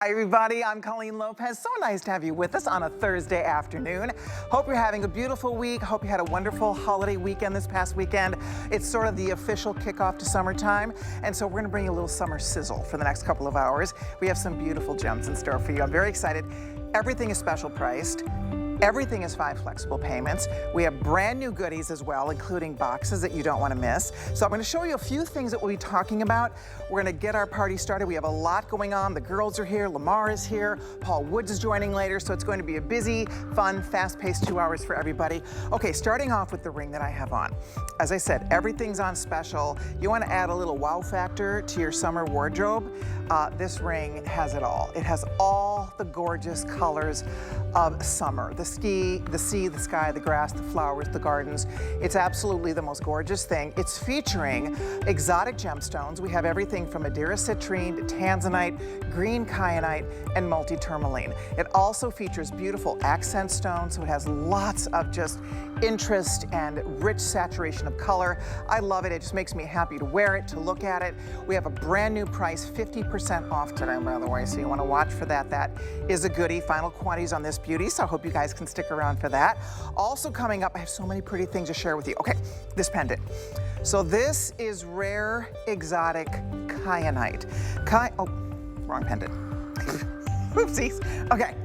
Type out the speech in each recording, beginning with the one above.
Hi everybody, I'm Colleen Lopez. So nice to have you with us on a Thursday afternoon. Hope you're having a beautiful week. Hope you had a wonderful holiday weekend this past weekend. It's sort of the official kickoff to summertime, and so we're going to bring you a little summer sizzle for the next couple of hours. We have some beautiful gems in store for you. I'm very excited. Everything is special priced. Everything is 5 flexible payments. We have brand new goodies as well, including boxes that you don't want to miss. So I'm going to show you a few things that we'll be talking about. We're going to get our party started. We have a lot going on. The girls are here. Lamar is here. Paul Woods is joining later. So it's going to be a busy, fun, fast-paced 2 hours for everybody. Okay, starting off with the ring that I have on. As I said, everything's on special. You want to add a little wow factor to your summer wardrobe. This ring has it all. It has all the gorgeous colors of summer. The sea, the sky, the grass, the flowers, the gardens. It's absolutely the most gorgeous thing. It's featuring exotic gemstones. We have everything from Madeira citrine to tanzanite, green kyanite, and multi-tourmaline. It also features beautiful accent stones, so it has lots of just interest and rich saturation of color. I love it. It just makes me happy to wear it, to look at it. We have a brand new price, 50% off today, by the way, so you want to watch for that. That is a goodie. Final quantities on this beauty, so I hope you guys can stick around for that. Also coming up, I have so many pretty things to share with you. Okay, this pendant. So this is rare exotic kyanite. Oh, wrong pendant. Oopsies. Okay.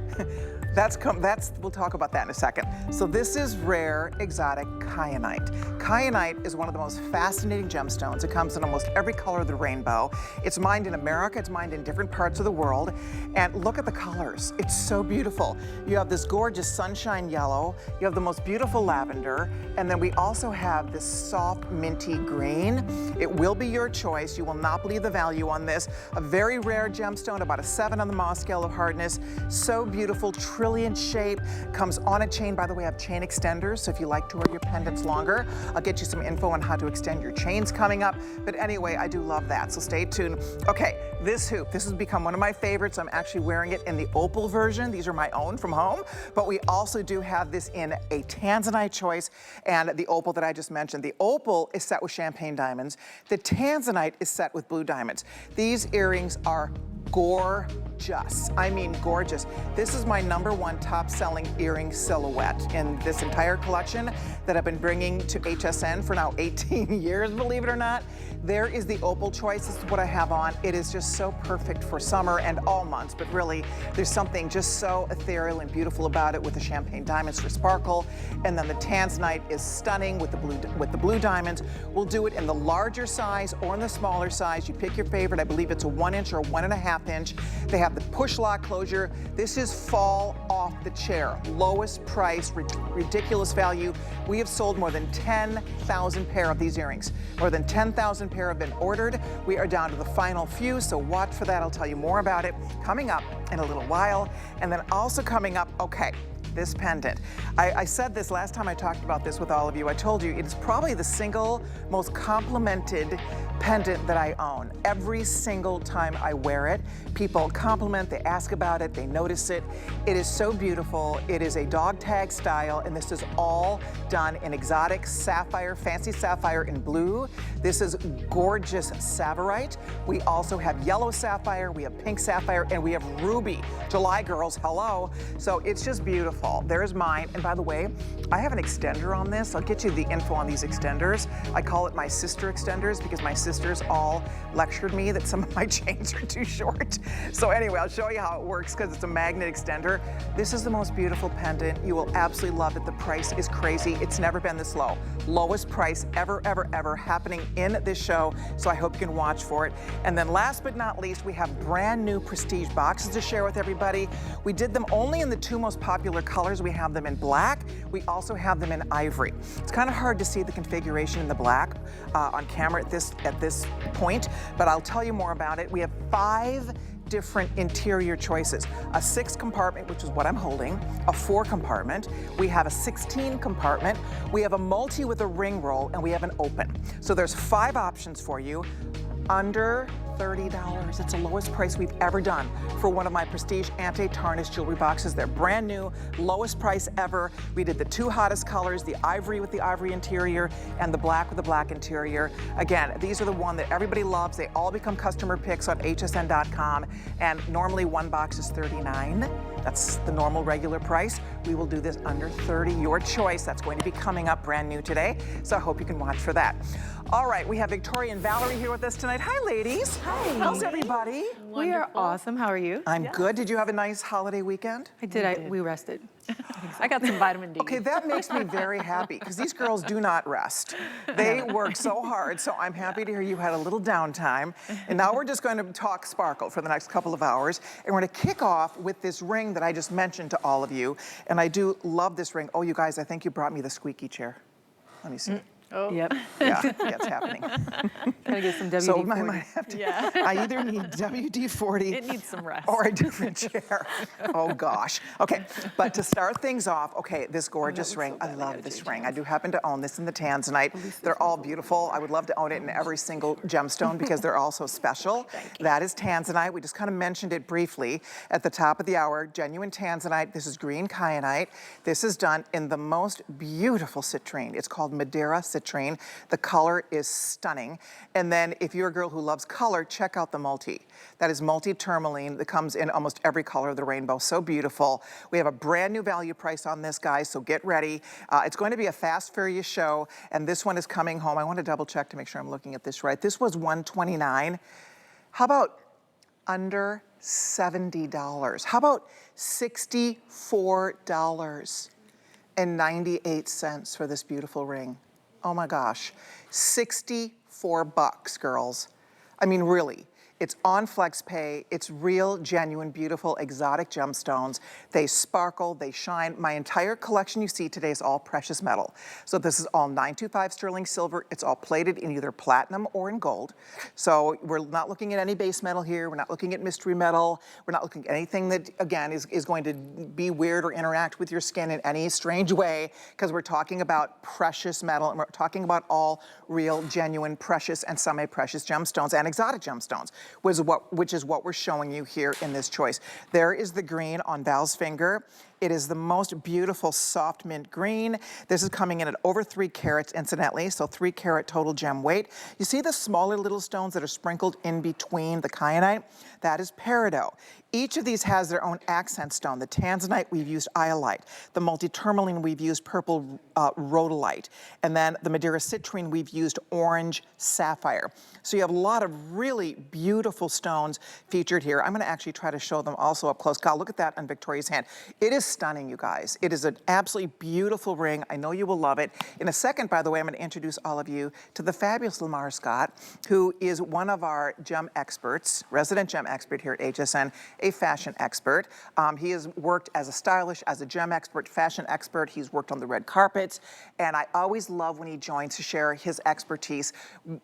We'll talk about that in a second. So this is rare exotic kyanite. Kyanite is one of the most fascinating gemstones. It comes in almost every color of the rainbow. It's mined in America, it's mined in different parts of the world. And look at the colors. It's so beautiful. You have this gorgeous sunshine yellow, you have the most beautiful lavender, and then we also have this soft minty green. It will be your choice. You will not believe the value on this. A very rare gemstone, about a 7 on the Mohs scale of hardness. So beautiful, trilliant shape, comes on a chain. By the way, I have chain extenders, so if you like to wear your pendants longer, I'll get you some info on how to extend your chains coming up. But anyway, I do love that, so stay tuned. Okay, this hoop, this has become one of my favorites. I'm actually wearing it in the opal version. These are my own from home, but we also do have this in a tanzanite choice and the opal that I just mentioned. The opal is set with champagne diamonds. The tanzanite is set with blue diamonds. These earrings are gorgeous. I mean gorgeous. This is my #1 top-selling earring silhouette in this entire collection that I've been bringing to HSN for now 18 years, believe it or not. There is the opal choice. This is what I have on. It is just so perfect for summer and all months, but really there's something just so ethereal and beautiful about it with the champagne diamonds for sparkle. And then the tanzanite is stunning with the blue diamonds. We'll do it in the larger size or in the smaller size. You pick your favorite. I believe it's a 1 inch or 1.5 inch. They have the push lock closure. This is fall off the chair. Lowest price, ridiculous value. We have sold more than 10,000 pair of these earrings. More than 10,000 pair have been ordered. We are down to the final few, so watch for that. I'll tell you more about it coming up in a little while. And then also coming up, okay, this pendant. I said this last time I talked about this with all of you. I told you it's probably the single most complimented pendant that I own. Every single time I wear it, people compliment, they ask about it, they notice it. It is so beautiful. It is a dog tag style, and this is all done in exotic sapphire, fancy sapphire in blue. This is gorgeous savarite. We also have yellow sapphire, we have pink sapphire, and we have ruby. July girls, hello. So it's just beautiful. There's mine. And by the way, I have an extender on this. I'll get you the info on these extenders. I call it my sister extenders because my sisters all lectured me that some of my chains are too short. So anyway, I'll show you how it works because it's a magnet extender. This is the most beautiful pendant. You will absolutely love it. The price is crazy. It's never been this low. Lowest price ever, ever, ever happening in this show. So I hope you can watch for it. And then last but not least, we have brand new prestige boxes to share with everybody. We did them only in the 2 most popular colors. We have them in black. We also have them in ivory. It's kind of hard to see the configuration in the black on camera at this point, but I'll tell you more about it. We have 5 different interior choices. A 6 compartment, which is what I'm holding, a 4 compartment. We have a 16 compartment. We have a multi with a ring roll, and we have an open. So there's 5 options for you. Under $30. It's the lowest price we've ever done for one of my prestige anti-tarnish jewelry boxes. They're brand new, lowest price ever. We did the two hottest colors, the ivory with the ivory interior and the black with the black interior. Again, these are the one that everybody loves. They all become customer picks on hsn.com, and normally one box is $39. That's the normal regular price. We will do this under $30, your choice. That's going to be coming up brand new today, so I hope you can watch for that. All right, we have Victoria and Valerie here with us tonight. Hi, ladies. Hi. How's everybody? Wonderful. We are awesome. How are you? I'm good. Did you have a nice holiday weekend? I did. We rested. I got some vitamin D. Okay, that makes me very happy because these girls do not rest. They work so hard, so I'm happy to hear you had a little downtime. And now we're just going to talk sparkle for the next couple of hours. And we're going to kick off with this ring that I just mentioned to all of you. And I do love this ring. Oh, you guys, I think you brought me the squeaky chair. Let me see. Oh. Yep. Yeah, it's happening. Gotta get some WD-40. So I might have to, I either need WD-40. It needs some rest. Or a different chair. Oh gosh. Okay, but to start things off, okay, this gorgeous ring. I love this ring. I do happen to own this in the tanzanite. They're all beautiful. I would love to own it in every single gemstone because they're all so special. That is tanzanite. We just kind of mentioned it briefly at the top of the hour. Genuine tanzanite. This is green kyanite. This is done in the most beautiful citrine. It's called Madeira citrine. The color is stunning. And then if you're a girl who loves color, check out the multi. That is multi-tourmaline that comes in almost every color of the rainbow. So beautiful. We have a brand new value price on this, guys, so get ready. It's going to be a fast, furious show, and this one is coming home. I want to double check to make sure I'm looking at this right. This was $129. How about under $70? How about $64.98 for this beautiful ring? Oh my gosh, 64 bucks, girls. I mean, really. It's on FlexPay. It's real, genuine, beautiful, exotic gemstones. They sparkle, they shine. My entire collection you see today is all precious metal. So this is all 925 sterling silver. It's all plated in either platinum or in gold. So we're not looking at any base metal here. We're not looking at mystery metal. We're not looking at anything that, again, is going to be weird or interact with your skin in any strange way, because we're talking about precious metal, and we're talking about all real, genuine, precious, and semi-precious gemstones and exotic gemstones, which is what we're showing you here in this choice. There is the green on Val's finger. It is the most beautiful soft mint green. This is coming in at over 3 carats, incidentally, so 3 carat total gem weight. You see the smaller little stones that are sprinkled in between the kyanite? That is peridot. Each of these has their own accent stone. The tanzanite, we've used iolite. The multi-tourmaline, we've used purple rhodolite. And then the Madeira citrine, we've used orange sapphire. So you have a lot of really beautiful stones featured here. I'm gonna actually try to show them also up close. God, look at that on Victoria's hand. It is stunning, you guys. It is an absolutely beautiful ring. I know you will love it. In a second, by the way, I'm gonna introduce all of you to the fabulous Lamar Scott, who is one of our gem experts, resident gem expert here at HSN, a fashion expert. He has worked as a stylist, as a gem expert, fashion expert. He's worked on the red carpets, and I always love when he joins to share his expertise.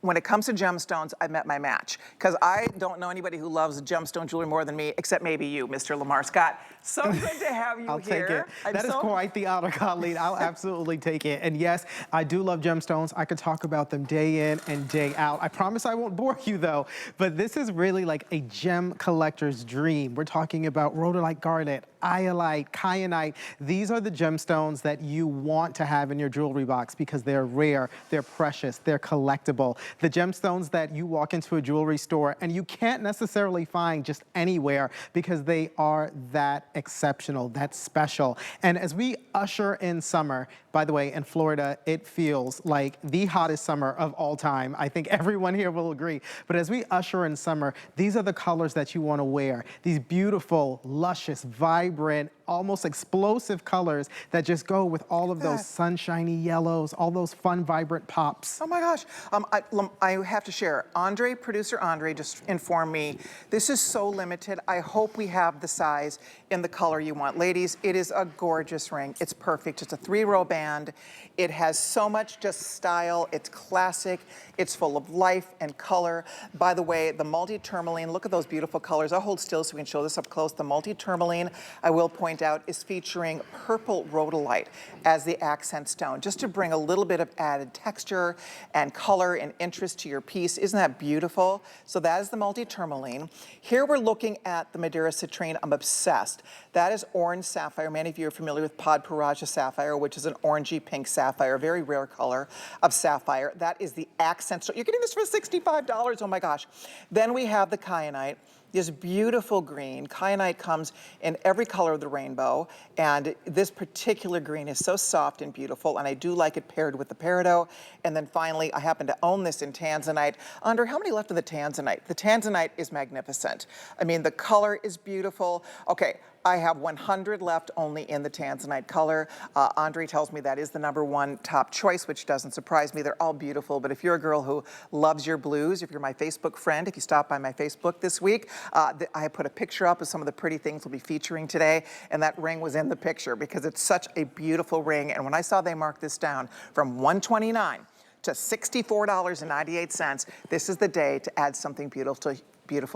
When it comes to gemstones, I've met my match, because I don't know anybody who loves gemstone jewelry more than me, except maybe you, Mr. Lamar Scott. So good to have you I'll here. take it. That is quite the honor, Colleen. I'll absolutely take it. And yes, I do love gemstones. I could talk about them day in and day out. I promise I won't bore you though, but this is really like a gem collector's dream. We're talking about rhodolite garnet, iolite, kyanite. These are the gemstones that you want to have in your jewelry box because they're rare, they're precious, they're collectible. The gemstones that you walk into a jewelry store and you can't necessarily find just anywhere because they are that exceptional, that special. And as we usher in summer, by the way, in Florida, it feels like the hottest summer of all time. I think everyone here will agree. But as we usher in summer, these are the colors that you want to wear. These beautiful, luscious, vibrant, almost explosive colors that just go with all of those sunshiny yellows, all those fun, vibrant pops. Oh my gosh. I have to share. Andre, producer Andre, just informed me this is so limited. I hope we have the size in the color you want. Ladies, it is a gorgeous ring. It's perfect. It's a 3-row band. It has so much just style. It's classic. It's full of life and color. By the way, the multi-tourmaline, look at those beautiful colors. I'll hold still so we can show this up close. The multi-tourmaline, I will point out, is featuring purple rhodolite as the accent stone, just to bring a little bit of added texture and color and interest to your piece. Isn't that beautiful? So that is the multi-tourmaline. Here we're looking at the Madeira citrine. I'm obsessed. That is orange sapphire. Many of you are familiar with Podparaja sapphire, which is an orangey pink sapphire, a very rare color of sapphire. That is the accent. So you're getting this for $65. Oh my gosh. Then we have the kyanite. This beautiful green. Kyanite comes in every color of the rainbow, and this particular green is so soft and beautiful, and I do like it paired with the peridot. And then finally, I happen to own this in tanzanite. Andre, how many left of the tanzanite? The tanzanite is magnificent. I mean, the color is beautiful. Okay, I have 100 left only in the tanzanite color. Andre tells me that is the #1 top choice, which doesn't surprise me. They're all beautiful, but if you're a girl who loves your blues, if you're my Facebook friend, if you stop by my Facebook this week, I put a picture up of some of the pretty things we'll be featuring today, and that ring was in the picture because it's such a beautiful ring. And when I saw they marked this down from $129 to $64.98, this is the day to add something beautiful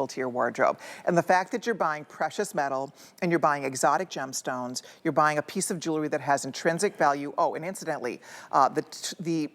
to your wardrobe. And the fact that you're buying precious metal and you're buying exotic gemstones, you're buying a piece of jewelry that has intrinsic value. Oh, and incidentally, the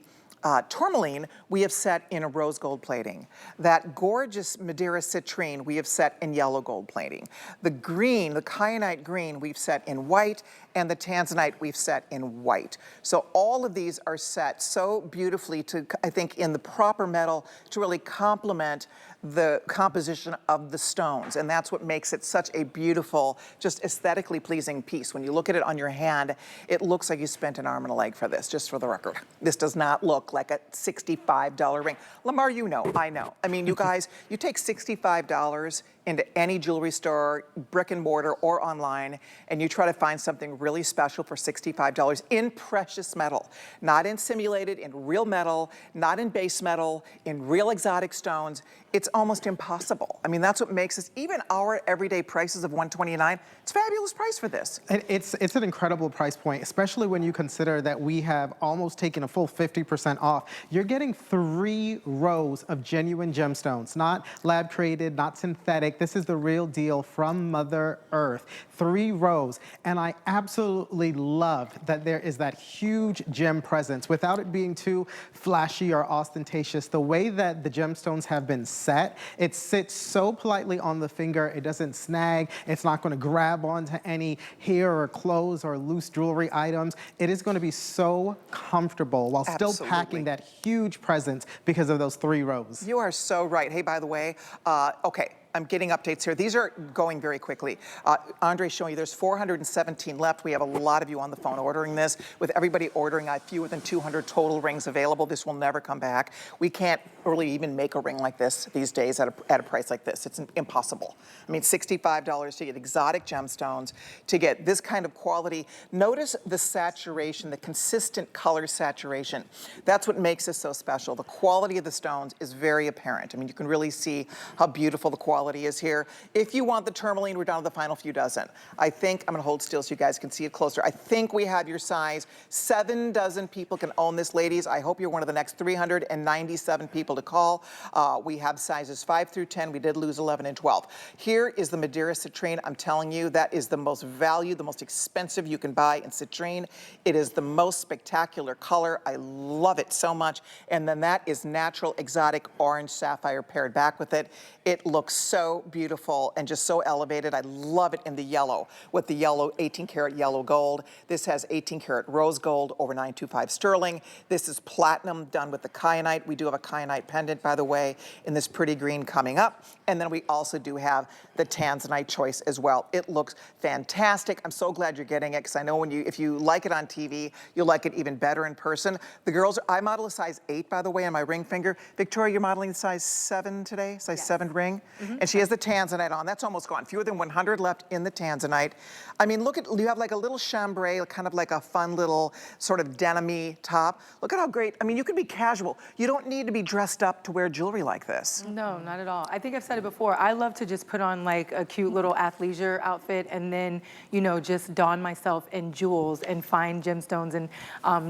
tourmaline we have set in a rose gold plating. That gorgeous Madeira citrine we have set in yellow gold plating. The green, the kyanite green, we've set in white, and the tanzanite we've set in white. So all of these are set so beautifully to, I think, in the proper metal to really complement the composition of the stones. And that's what makes it such a beautiful, just aesthetically pleasing piece. When you look at it on your hand, it looks like you spent an arm and a leg for this, just for the record. This does not look like a $65 ring. Lamar, you know, I know. I mean, you guys, you take $65 into any jewelry store, brick and mortar or online, and you try to find something really special for $65 in precious metal, not in simulated, in real metal, not in base metal, in real exotic stones. It's almost impossible. I mean, that's what makes us, even our everyday prices of $129, it's a fabulous price for this. And it's an incredible price point, especially when you consider that we have almost taken a full 50% off. You're getting 3 rows of genuine gemstones, not lab created, not synthetic. This is the real deal from Mother Earth. 3 rows. And I absolutely love that there is that huge gem presence without it being too flashy or ostentatious. The way that the gemstones have been set, it sits so politely on the finger. It doesn't snag. It's not going to grab onto any hair or clothes or loose jewelry items. It is going to be so comfortable while still packing that huge presence because of those 3 rows. You are so right. Hey, by the way, okay. I'm getting updates here. These are going very quickly. Andre's showing you there's 417 left. We have a lot of you on the phone ordering this. With everybody ordering, I have fewer than 200 total rings available. This will never come back. We can't really even make a ring like this these days at a price like this. It's impossible. I mean, $65 to get exotic gemstones, to get this kind of quality. Notice the saturation, the consistent color saturation. That's what makes this so special. The quality of the stones is very apparent. I mean, you can really see how beautiful the quality is here. If you want the tourmaline, we're down to the final few dozen. I think, I'm gonna hold still so you guys can see it closer. I think we have your size. 7 dozen people can own this, ladies. I hope you're one of the next 397 people to call. We have sizes 5 through 10. We did lose 11 and 12. Here is the Madeira citrine. I'm telling you, that is the most valued, the most expensive you can buy in citrine. It is the most spectacular color. I love it so much. And then that is natural exotic orange sapphire paired back with it. It looks so beautiful and just so elevated. I love it in the yellow, with the yellow 18 karat yellow gold. This has 18 karat rose gold over 925 sterling. This is platinum done with the kyanite. We do have a kyanite pendant, by the way, in this pretty green coming up. And then we also do have the tanzanite choice as well. It looks fantastic. I'm so glad you're getting it, because I know if you like it on TV, you'll like it even better in person. The girls, I model a size 8, by the way, on my ring finger. Victoria, you're modeling size 7 today, size 7 ring. And she has the tanzanite on. That's almost gone. Fewer than 100 left in the tanzanite. I mean, look at, you have like a little chambray, kind of like a fun little sort of denim-y top. Look at how great, I mean, you can be casual. You don't need to be dressed up to wear jewelry like this. No, not at all. I think I've said it it before. I love to just put on like a cute little athleisure outfit and then, you know, just don myself in jewels and fine gemstones and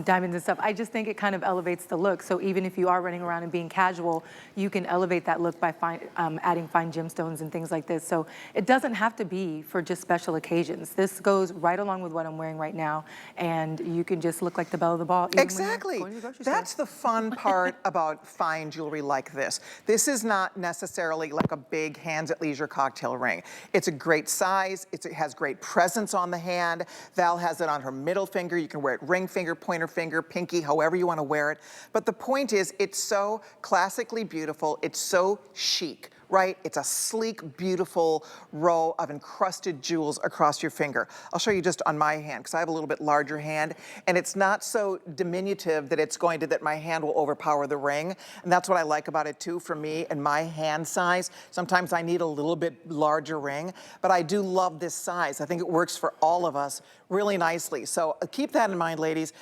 diamonds and stuff. I just think it kind of elevates the look. So even if you are running around and being casual, you can elevate that look by adding fine gemstones and things like this. So it doesn't have to be for just special occasions. This goes right along with what I'm wearing right now, and you can just look like the belle of the ball. Exactly. That's the fun part about fine jewelry like this. This is not necessarily like a big hands at leisure cocktail ring. It's a great size. It has great presence on the hand. Val has it on her middle finger. You can wear it ring finger, pointer finger, pinky, however you want to wear it. But the point is, it's so classically beautiful. It's so chic. Right? It's a sleek, beautiful row of encrusted jewels across your finger. I'll show you just on my hand, because I have a little bit larger hand, and it's not so diminutive that it's going to, that my hand will overpower the ring. And that's what I like about it too, for me and my hand size. Sometimes I need a little bit larger ring, but I do love this size. I think it works for all of us really nicely. So keep that in mind, ladies.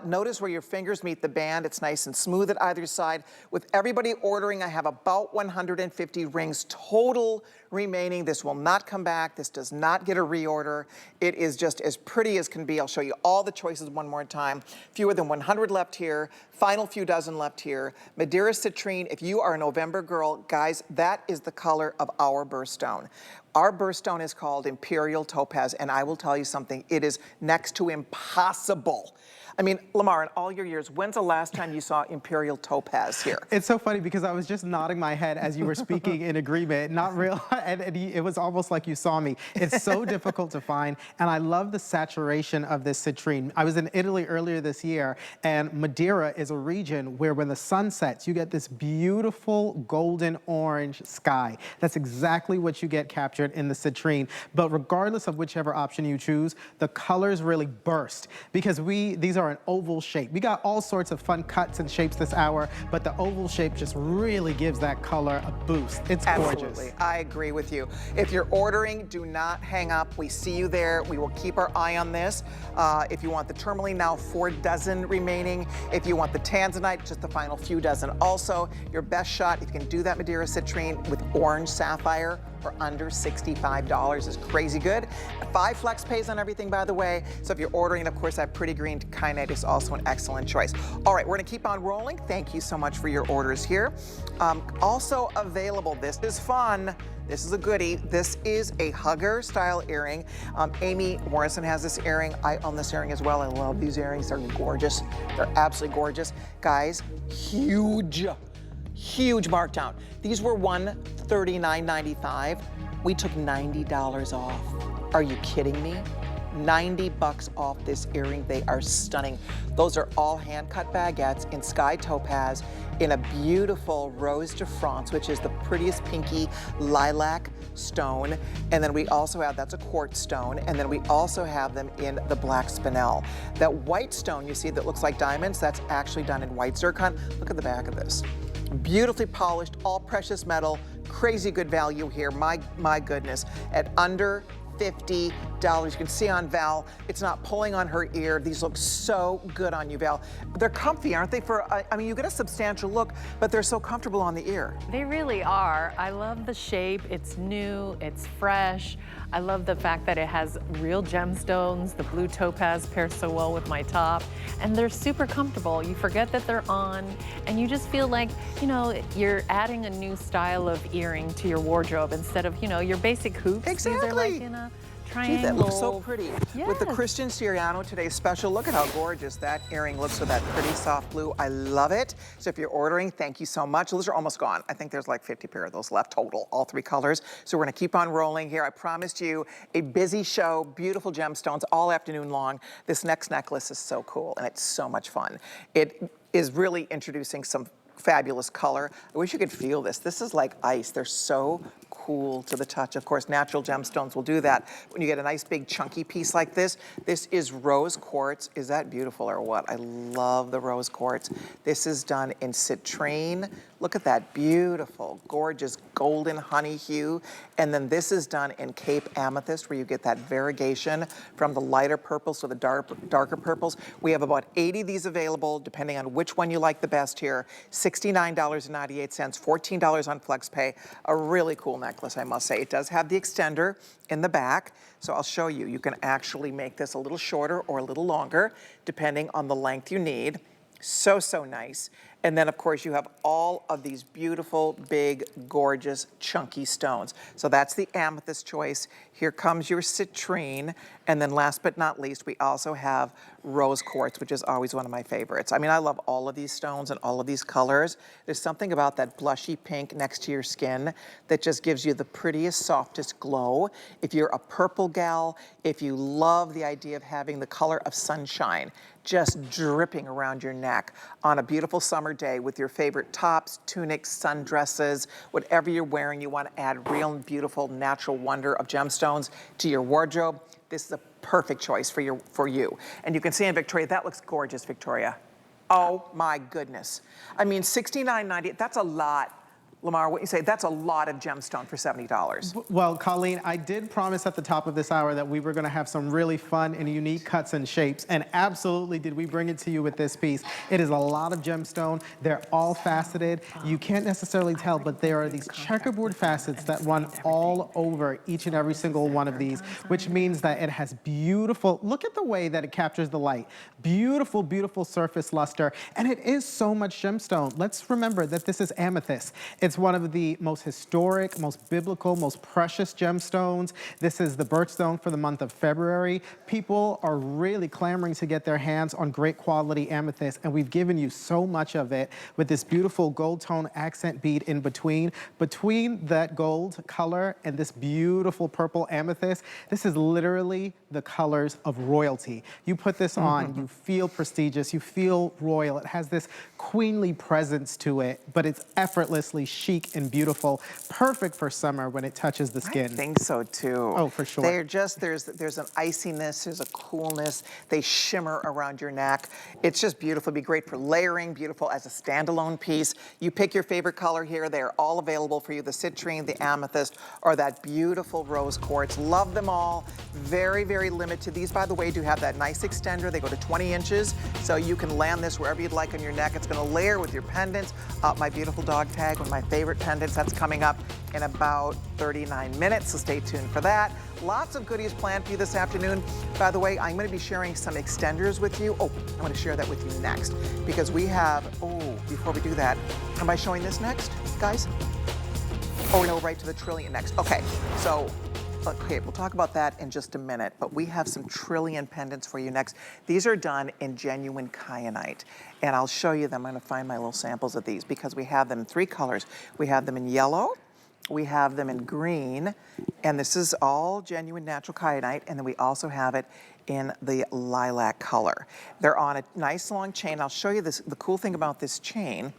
Notice where your fingers meet the band. It's nice and smooth at either side. With everybody ordering, I have about 150 rings total remaining. This will not come back. This does not get a reorder. It is just as pretty as can be. I'll show you all the choices one more time. Fewer than 100 left here. Final few dozen left here. Madeira citrine, if you are a November girl, guys, that is the color of our birthstone. Our birthstone is called Imperial Topaz, and I will tell you something, it is next to impossible. I mean, Lamar, in all your years, when's the last time you saw Imperial Topaz here? It's so funny because I was just nodding my head as you were speaking in agreement, not real, and it was almost like you saw me. It's so difficult to find, and I love the saturation of this citrine. I was in Italy earlier this year, and Madeira is a region where when the sun sets, you get this beautiful golden orange sky. That's exactly what you get captured in the citrine. But regardless of whichever option you choose, the colors really burst because these are an oval shape. We got all sorts of fun cuts and shapes this hour, but the oval shape just really gives that color a boost. It's gorgeous. Absolutely, I agree with you. If you're ordering, do not hang up. We see you there. We will keep our eye on this. If you want the tourmaline, now 4 dozen remaining. If you want the tanzanite, just the final few dozen. Also, your best shot, if you can do that Madeira citrine with orange sapphire, for under $65 is crazy good. 5 flex pays on everything, by the way. So if you're ordering, of course, that pretty green kyanite is also an excellent choice. All right, we're gonna keep on rolling. Thank you so much for your orders here. Also available, this is fun. This is a goodie. This is a hugger style earring. Amy Morrison has this earring. I own this earring as well. I love these earrings. They're gorgeous. They're absolutely gorgeous. Guys, huge markdown. These were $139.95. We took $90 off. Are you kidding me? 90 bucks off this earring. They are stunning. Those are all hand-cut baguettes in sky topaz in a beautiful rose de France, which is the prettiest pinky lilac stone. And then we also have, that's a quartz stone, and then we also have them in the black spinel. That white stone you see that looks like diamonds, that's actually done in white zircon. Look at the back of this. Beautifully polished, all precious metal, crazy good value here. My goodness, at under $50. You can see on Val, it's not pulling on her ear. These look so good on you, Val. They're comfy, aren't they? I mean, you get a substantial look, but they're so comfortable on the ear. They really are. I love the shape. It's new, it's fresh. I love the fact that it has real gemstones. The blue topaz pairs so well with my top. And they're super comfortable. You forget that they're on, and you just feel like, you know, you're adding a new style of earring to your wardrobe instead of, you know, your basic hoops. Exactly. These are like in a triangle. Gee, that looks so pretty. Yes. With the Christian Siriano today's special, look at how gorgeous that earring looks with that pretty soft blue. I love it. So if you're ordering, thank you so much. Those are almost gone. I think there's like 50 pair of those left total, all 3 colors. So we're gonna keep on rolling here. I promised you a busy show, beautiful gemstones all afternoon long. This next necklace is so cool and it's so much fun. It is really introducing some fabulous color. I wish you could feel this. This is like ice. They're so cool to the touch. Of course, natural gemstones will do that. When you get a nice big chunky piece like this is rose quartz. Is that beautiful or what? I love the rose quartz. This is done in citrine Look at that beautiful, gorgeous golden honey hue. And then this is done in Cape Amethyst, where you get that variegation from the lighter purples to the darker purples. We have about 80 of these available, depending on which one you like the best here. $69.98, $14 on FlexPay. A really cool necklace, I must say. It does have the extender in the back. So I'll show you. You can actually make this a little shorter or a little longer, depending on the length you need. So, so nice. And then, of course, you have all of these beautiful, big, gorgeous, chunky stones. So that's the amethyst choice. Here comes your citrine. And then last but not least, we also have rose quartz, which is always one of my favorites. I mean, I love all of these stones and all of these colors. There's something about that blushy pink next to your skin that just gives you the prettiest, softest glow. If you're a purple gal, if you love the idea of having the color of sunshine just dripping around your neck on a beautiful summer day with your favorite tops, tunics, sundresses, whatever you're wearing, you want to add real and beautiful natural wonder of gemstones to your wardrobe. This is a perfect choice for you. And you can see in Victoria, that looks gorgeous, Victoria. Oh my goodness. I mean, $69.98, that's a lot. Lamar, what you say, that's a lot of gemstone for $70. Well, Colleen, I did promise at the top of this hour that we were going to have some really fun and unique cuts and shapes, and absolutely did we bring it to you with this piece. It is a lot of gemstone. They're all faceted. You can't necessarily tell, but there are these checkerboard facets that run all over each and every single one of these, which means that it has beautiful, look at the way that it captures the light. Beautiful, beautiful surface luster, and it is so much gemstone. Let's remember that this is amethyst. It's one of the most historic, most biblical, most precious gemstones. This is the birthstone for the month of February. People are really clamoring to get their hands on great quality amethyst, and we've given you so much of it with this beautiful gold tone accent bead in between. Between that gold color and this beautiful purple amethyst, this is literally the colors of royalty. You put this on, you feel prestigious, you feel royal. It has this queenly presence to it, but it's effortlessly chic and beautiful, perfect for summer when it touches the skin. I think so too. Oh, for sure. They're just, there's an iciness, there's a coolness, they shimmer around your neck. It's just beautiful. It'd be great for layering, beautiful as a standalone piece. You pick your favorite color here. They're all available for you, the citrine, the amethyst, or that beautiful rose quartz. Love them all. Very, very limited. These, by the way, do have that nice extender. They go to 20 inches, so you can land this wherever you'd like on your neck. It's gonna layer with your pendants. My beautiful dog tag, one of my favorite pendants. That's coming up in about 39 minutes, so stay tuned for that. Lots of goodies planned for you this afternoon. By the way, I'm going to be sharing some extenders with you. Oh, I'm going to share that with you next because we have, before we do that, am I showing this next, guys? Oh, no, right to the trilliant next. Okay, so okay, we'll talk about that in just a minute, but we have some trilliant pendants for you next. These are done in genuine kyanite, and I'll show you them. I'm gonna find my little samples of these because we have them in 3 colors. We have them in yellow, we have them in green, and this is all genuine natural kyanite, and then we also have it in the lilac color. They're on a nice long chain. I'll show you this. The cool thing about this chain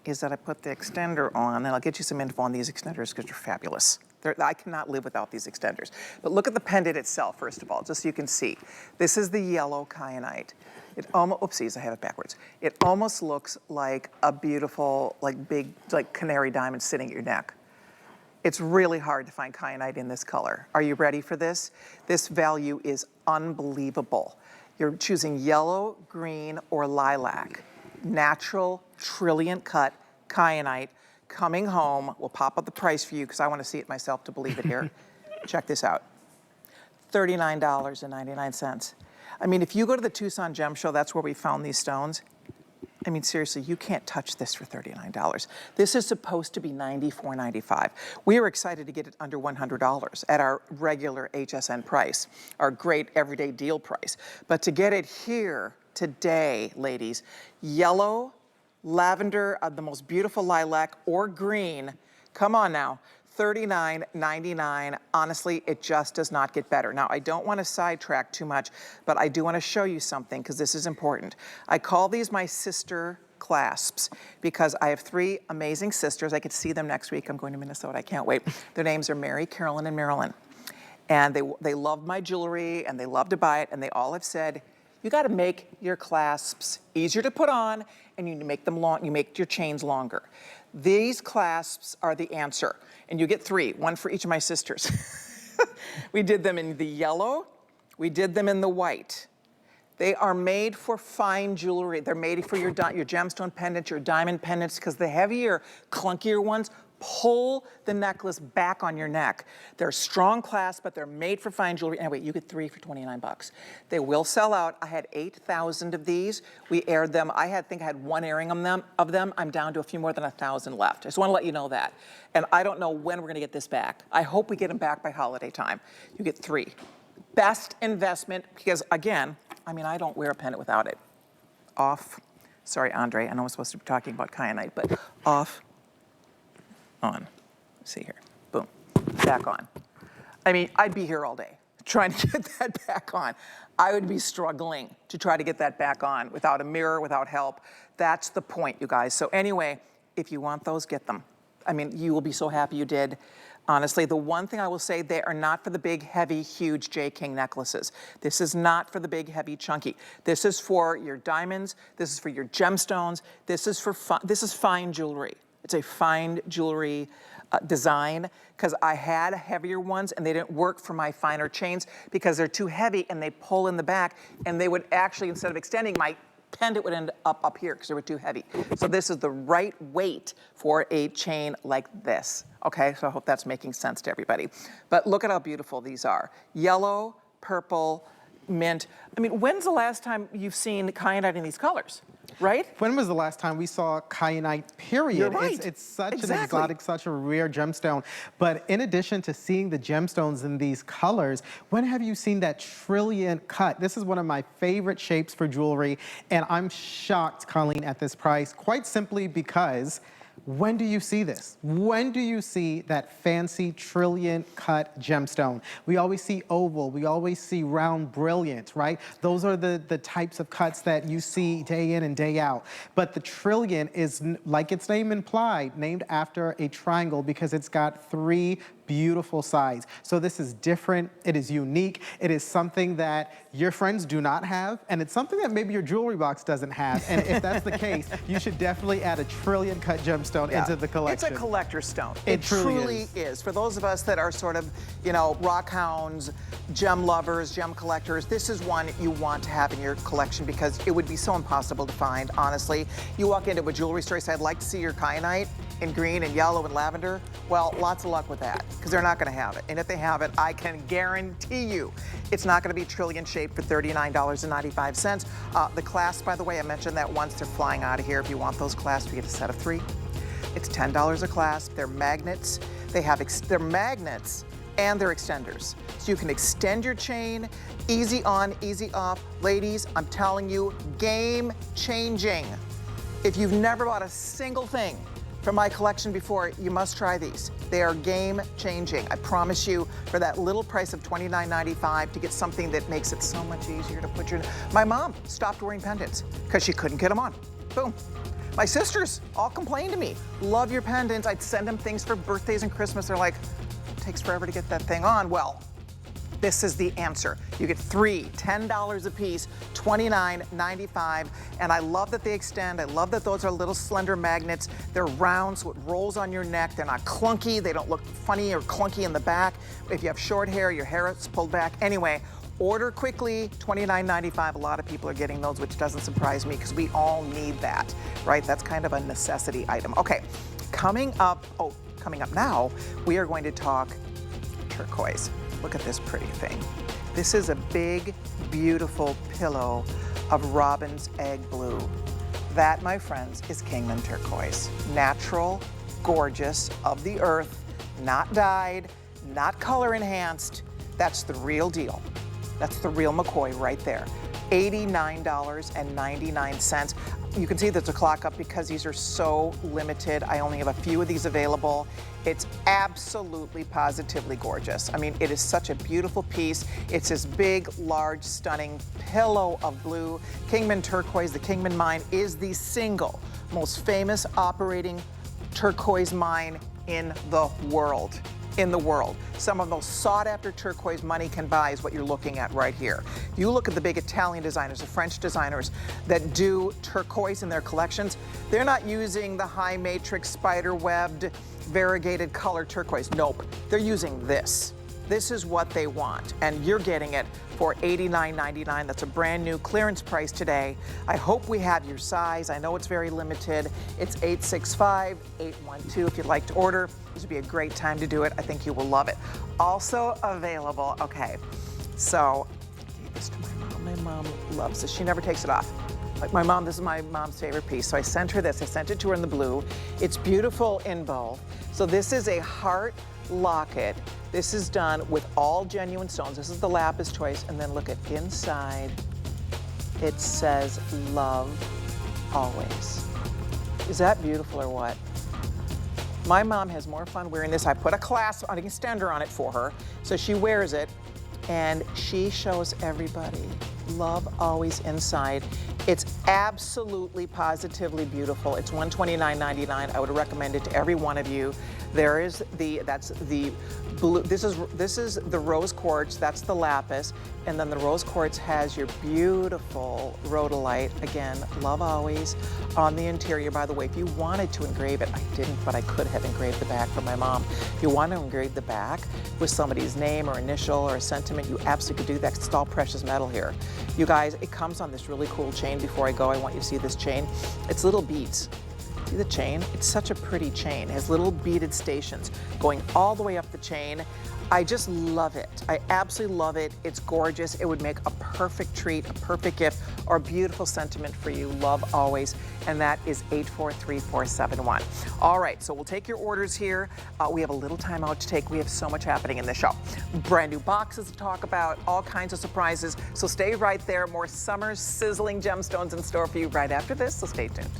is that I put the extender on, and I'll get you some info on these extenders because they're fabulous. I cannot live without these extenders. But look at the pendant itself, first of all, just so you can see. This is the yellow kyanite. It almost, oopsies, I have it backwards. It almost looks like a beautiful, like big, like canary diamond sitting at your neck. It's really hard to find kyanite in this color. Are you ready for this? This value is unbelievable. You're choosing yellow, green, or lilac. Natural, trilliant cut kyanite. Coming home, we'll pop up the price for you because I want to see it myself to believe it here. Check this out, $39.99. I mean, if you go to the Tucson Gem Show, that's where we found these stones. I mean, seriously, you can't touch this for $39. This is supposed to be $94.95. We are excited to get it under $100 at our regular HSN price, our great everyday deal price. But to get it here today, ladies, yellow, lavender, the most beautiful lilac, or green, come on now, $39.99. Honestly, it just does not get better. Now, I don't want to sidetrack too much, but I do want to show you something because this is important. I call these my sister clasps because I have 3 amazing sisters. I could see them next week. I'm going to Minnesota. I can't wait. Their names are Mary, Carolyn, and Marilyn. And they love my jewelry, and they love to buy it, and they all have said, you got to make your clasps easier to put on, and you make them long. You make your chains longer. These clasps are the answer. And you get 3, 1 for each of my sisters. We did them in the yellow, we did them in the white. They are made for fine jewelry. They're made for your gemstone pendants, your diamond pendants, because the heavier, clunkier ones pull the necklace back on your neck. They're strong clasps, but they're made for fine jewelry. Anyway, you get 3 for 29 bucks. They will sell out. I had 8,000 of these. We aired them. I think I had 1 airing of them. I'm down to a few more than 1,000 left. I just want to let you know that. And I don't know when we're going to get this back. I hope we get them back by holiday time. You get 3. Best investment, because again, I mean, I don't wear a pendant without it. Off. Sorry, Andre, I know I'm supposed to be talking about kyanite, but off, on. See here. Boom. Back on. I mean, I'd be here all day trying to get that back on. I would be struggling to try to get that back on without a mirror, without help. That's the point, you guys. So anyway, if you want those, get them. I mean, you will be so happy you did. Honestly, the one thing I will say, they are not for the big, heavy, huge J. King necklaces. This is not for the big, heavy, chunky. This is for your diamonds. This is for your gemstones. This is fine jewelry. It's a fine jewelry design, because I had heavier ones and they didn't work for my finer chains because they're too heavy and they pull in the back, and they would actually, instead of extending, my pendant would end up here because they were too heavy. So this is the right weight for a chain like this. Okay, so I hope that's making sense to everybody. But look at how beautiful these are. Yellow, purple, mint. I mean, when's the last time you've seen kyanite in these colors, right? When was the last time we saw kyanite, period? You're right. It's such an exotic, such a rare gemstone. But in addition to seeing the gemstones in these colors, when have you seen that trilliant cut? This is one of my favorite shapes for jewelry, and I'm shocked, Colleen, at this price, quite simply because when do you see this? When do you see that fancy trilliant cut gemstone? We always see oval, we always see round brilliant, right? Those are the types of cuts that you see day in and day out. But the trilliant is, like its name implied, named after a triangle because it's got 3 beautiful sides. So this is different, it is unique, it is something that your friends do not have, and it's something that maybe your jewelry box doesn't have. And if that's the case, you should definitely add a trilliant cut gemstone into the collection. It's a collector's stone. It truly is. For those of us that are sort of, you know, rock hounds, gem lovers, gem collectors, this is one you want to have in your collection because it would be so impossible to find, honestly. You walk into a jewelry store, say, I'd like to see your kyanite in green and yellow and lavender. Well, lots of luck with that, because they're not going to have it. And if they have it, I can guarantee you it's not going to be trilliant shaped for $39.95. The clasps, by the way, I mentioned that once, they're flying out of here. If you want those clasps, you get a set of 3. It's $10 a clasp. They're magnets. They're magnets and they're extenders. So you can extend your chain, easy on, easy off. Ladies, I'm telling you, game changing. If you've never bought a single thing from my collection before, you must try these. They are game changing. I promise you, for that little price of $29.95 to get something that makes it so much easier to put your... My mom stopped wearing pendants because she couldn't get them on. Boom. My sisters all complained to me, love your pendants. I'd send them things for birthdays and Christmas. They're like, it takes forever to get that thing on. Well, this is the answer. You get 3, $10 a piece, $29.95. And I love that they extend. I love that those are little slender magnets. They're round, so it rolls on your neck. They're not clunky. They don't look funny or clunky in the back. If you have short hair, your hair is pulled back. Anyway, order quickly, $29.95. A lot of people are getting those, which doesn't surprise me because we all need that, right? That's kind of a necessity item. Okay, coming up now, we are going to talk turquoise. Look at this pretty thing. This is a big, beautiful pillow of robin's egg blue. That, my friends, is Kingman turquoise. Natural, gorgeous, of the earth, not dyed, not color enhanced. That's the real deal. That's the real McCoy right there. $89.99. You can see there's a clock up because these are so limited. I only have a few of these available. It's absolutely, positively gorgeous. I mean, it is such a beautiful piece. It's this big, large, stunning pillow of blue. Kingman turquoise, the Kingman mine, is the single most famous operating turquoise mine in the world. in the world. Some of the most sought after turquoise money can buy is what you're looking at right here. If you look at the big Italian designers, the French designers that do turquoise in their collections, they're not using the high matrix spider webbed variegated color turquoise. Nope, they're using this. This is what they want, and you're getting it for $89.99. That's a brand new clearance price today. I hope we have your size. I know it's very limited. It's 865-812 if you'd like to order. This would be a great time to do it. I think you will love it. Also available, okay, so I gave this to my mom. My mom loves this. She never takes it off. Like my mom, this is my mom's favorite piece. So I sent her this. I sent it to her in the blue. It's beautiful in bow. So this is a heart locket. This is done with all genuine stones. This is the lapis choice. And then look at inside. It says love always. Is that beautiful or what? My mom has more fun wearing this. I put a clasp on an extender on it for her. So she wears it and she shows everybody love always inside. It's absolutely positively beautiful. It's $129.99. I would recommend it to every one of you. There is that's the blue, this is the rose quartz, that's the lapis, and then the rose quartz has your beautiful rhodolite, again, love always, on the interior. By the way, if you wanted to engrave it, I didn't, but I could have engraved the back for my mom. If you want to engrave the back with somebody's name or initial or a sentiment, you absolutely could do that, 'cause it's all precious metal here. You guys, it comes on this really cool chain. Before I go, I want you to see this chain. It's little beads. See the chain? It's such a pretty chain. It has little beaded stations going all the way up the chain. I just love it. I absolutely love it. It's gorgeous. It would make a perfect treat, a perfect gift, or a beautiful sentiment for you. Love always. And that is 843471. All right, so we'll take your orders here. We have a little time out to take. We have so much happening in this show. Brand new boxes to talk about, all kinds of surprises. So stay right there. More summer sizzling gemstones in store for you right after this, so stay tuned.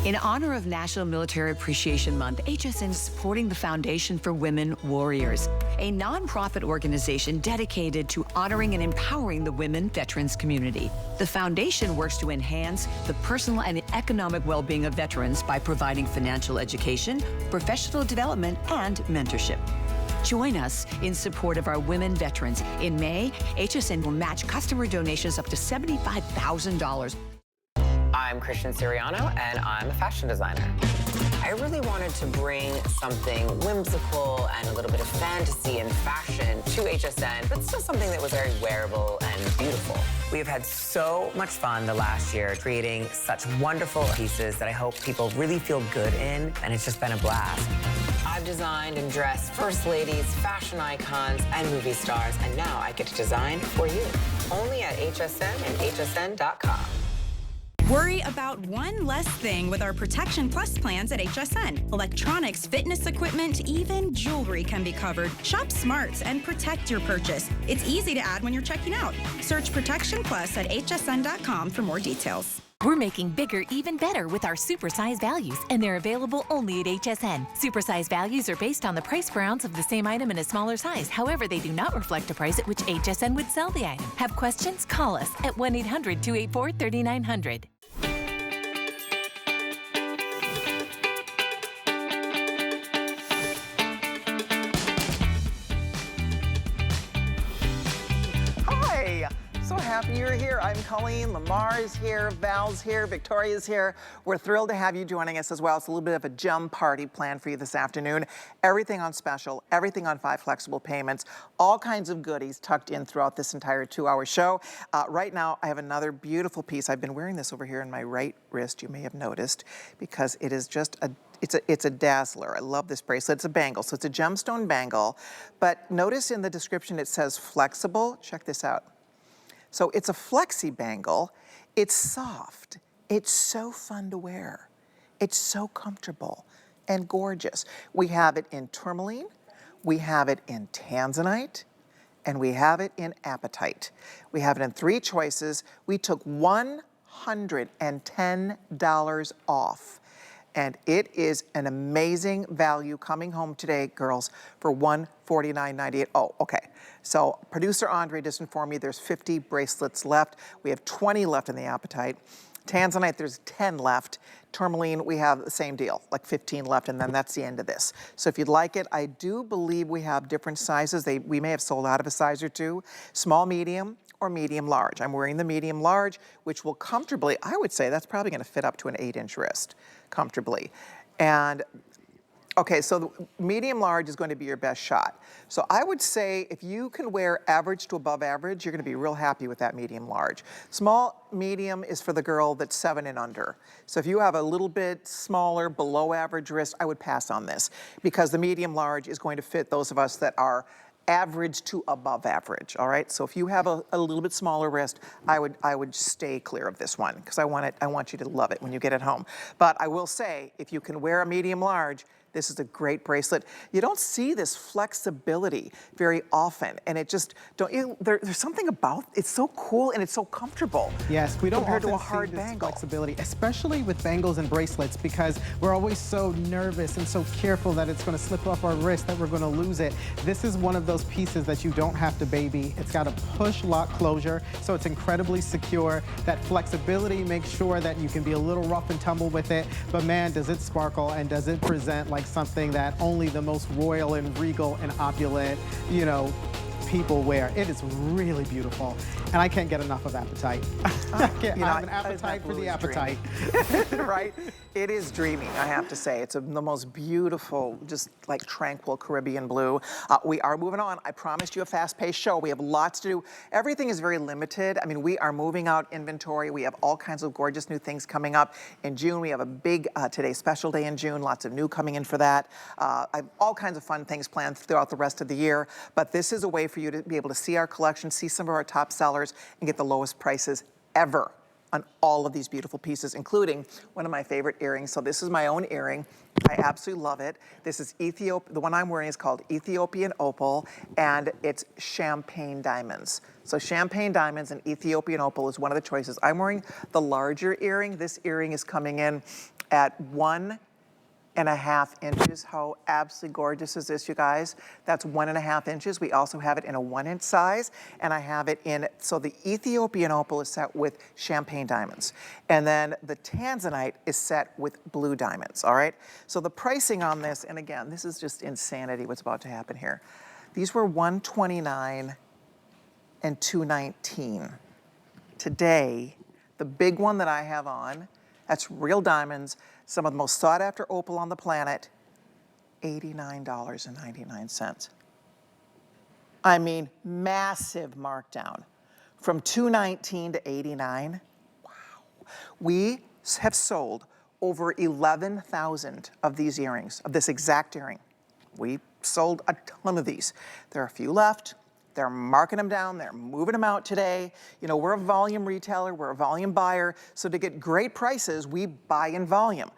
In honor of National Military Appreciation Month, HSN is supporting the Foundation for Women Warriors, a nonprofit organization dedicated to honoring and empowering the women veterans community. The foundation works to enhance the personal and economic well-being of veterans by providing financial education, professional development, and mentorship. Join us in support of our women veterans. In May, HSN will match customer donations up to $75,000. I'm Christian Siriano, and I'm a fashion designer. I really wanted to bring something whimsical and a little bit of fantasy and fashion to HSN, but still something that was very wearable and beautiful. We have had so much fun the last year creating such wonderful pieces that I hope people really feel good in, and it's just been a blast. I've designed and dressed first ladies, fashion icons, and movie stars, and now I get to design for you. Only at HSN and hsn.com. Worry about one less thing with our Protection Plus plans at HSN. Electronics, fitness equipment, even jewelry can be covered. Shop smarts and protect your purchase. It's easy to add when you're checking out. Search Protection Plus at hsn.com for more details. We're making bigger even better with our supersize values, and they're available only at HSN. Supersize values are based on the price per ounce of the same item in a smaller size. However, they do not reflect the price at which HSN would sell the item. Have questions? Call us at 1-800-284-3900. So happy you're here. I'm Colleen, Lamar is here, Val's here, Victoria's here. We're thrilled to have you joining us as well. It's a little bit of a gem party planned for you this afternoon. Everything on special, everything on 5 flexible payments, all kinds of goodies tucked in throughout this entire 2-hour show. Right now, I have another beautiful piece. I've been wearing this over here in my right wrist, you may have noticed, because it is just it's a dazzler. I love this bracelet. It's a bangle, so it's a gemstone bangle. But notice in the description it says flexible. Check this out. So it's a flexi bangle. It's soft. It's so fun to wear. It's so comfortable and gorgeous. We have it in tourmaline, we have it in tanzanite, and we have it in apatite. We have it in 3 choices. We took $110 off. And it is an amazing value coming home today, girls, for $149.98. Oh, okay. So producer Andre just informed me there's 50 bracelets left. We have 20 left in the apatite. Tanzanite, there's 10 left. Tourmaline, we have the same deal, like 15 left, and then that's the end of this. So if you'd like it, I do believe we have different sizes. We may have sold out of a size or two. Small, medium, or medium large. I'm wearing the medium large, which will comfortably, I would say that's probably gonna fit up to an 8-inch wrist, comfortably. And okay, so the medium large is going to be your best shot. So I would say if you can wear average to above average, you're gonna be real happy with that medium large. Small, medium is for the girl that's 7 and under. So if you have a little bit smaller, below average wrist, I would pass on this because the medium large is going to fit those of us that are average to above average, all right? So if you have a little bit smaller wrist, I would stay clear of this one because I want you to love it when you get it home. But I will say, if you can wear a medium large, this is a great bracelet. You don't see this flexibility very often, and it just, there's something about, it's so cool and it's so comfortable. Yes, we don't compared to a often hard see this bangle. flexibility, especially with bangles and bracelets, because we're always so nervous and so careful that it's gonna slip off our wrist, that we're gonna lose it. This is one of those pieces that you don't have to baby. It's got a push lock closure, so it's incredibly secure. That flexibility makes sure that you can be a little rough and tumble with it, but man, does it sparkle and does it present like something that only the most royal and regal and opulent, you know, people wear. It is really beautiful, and I can't get enough of appetite. I have an appetite for the appetite. Right? It is dreamy, I have to say. It's the most beautiful, just like tranquil Caribbean blue. We are moving on. I promised you a fast-paced show. We have lots to do. Everything is very limited. I mean, we are moving out inventory. We have all kinds of gorgeous new things coming up. In June, we have a big Today Special Day in June. Lots of new coming in for that. I have all kinds of fun things planned throughout the rest of the year. But this is a way for you to be able to see our collection, see some of our top sellers, and get the lowest prices ever on all of these beautiful pieces, including one of my favorite earrings. So this is my own earring. I absolutely love it. This is the one I'm wearing is called Ethiopian Opal, and it's champagne diamonds. So champagne diamonds and Ethiopian Opal is one of the choices. I'm wearing the larger earring. This earring is coming in at 1.5 inches. How absolutely gorgeous is this, you guys? That's 1.5 inches. We also have it in a 1-inch size, and I have it in, so the Ethiopian Opal is set with champagne diamonds. And then the Tanzanite is set with blue diamonds, all right? So the pricing on this, and again, this is just insanity what's about to happen here. These were $129 and $219. Today, the big one that I have on, that's real diamonds, some of the most sought after opal on the planet, $89.99. I mean, massive markdown from $219 to $89. Wow. We have sold over 11,000 of these earrings, of this exact earring. We sold a ton of these. There are a few left. They're marking them down, they're moving them out today. You know, we're a volume retailer, we're a volume buyer, so to get great prices, we buy in volume.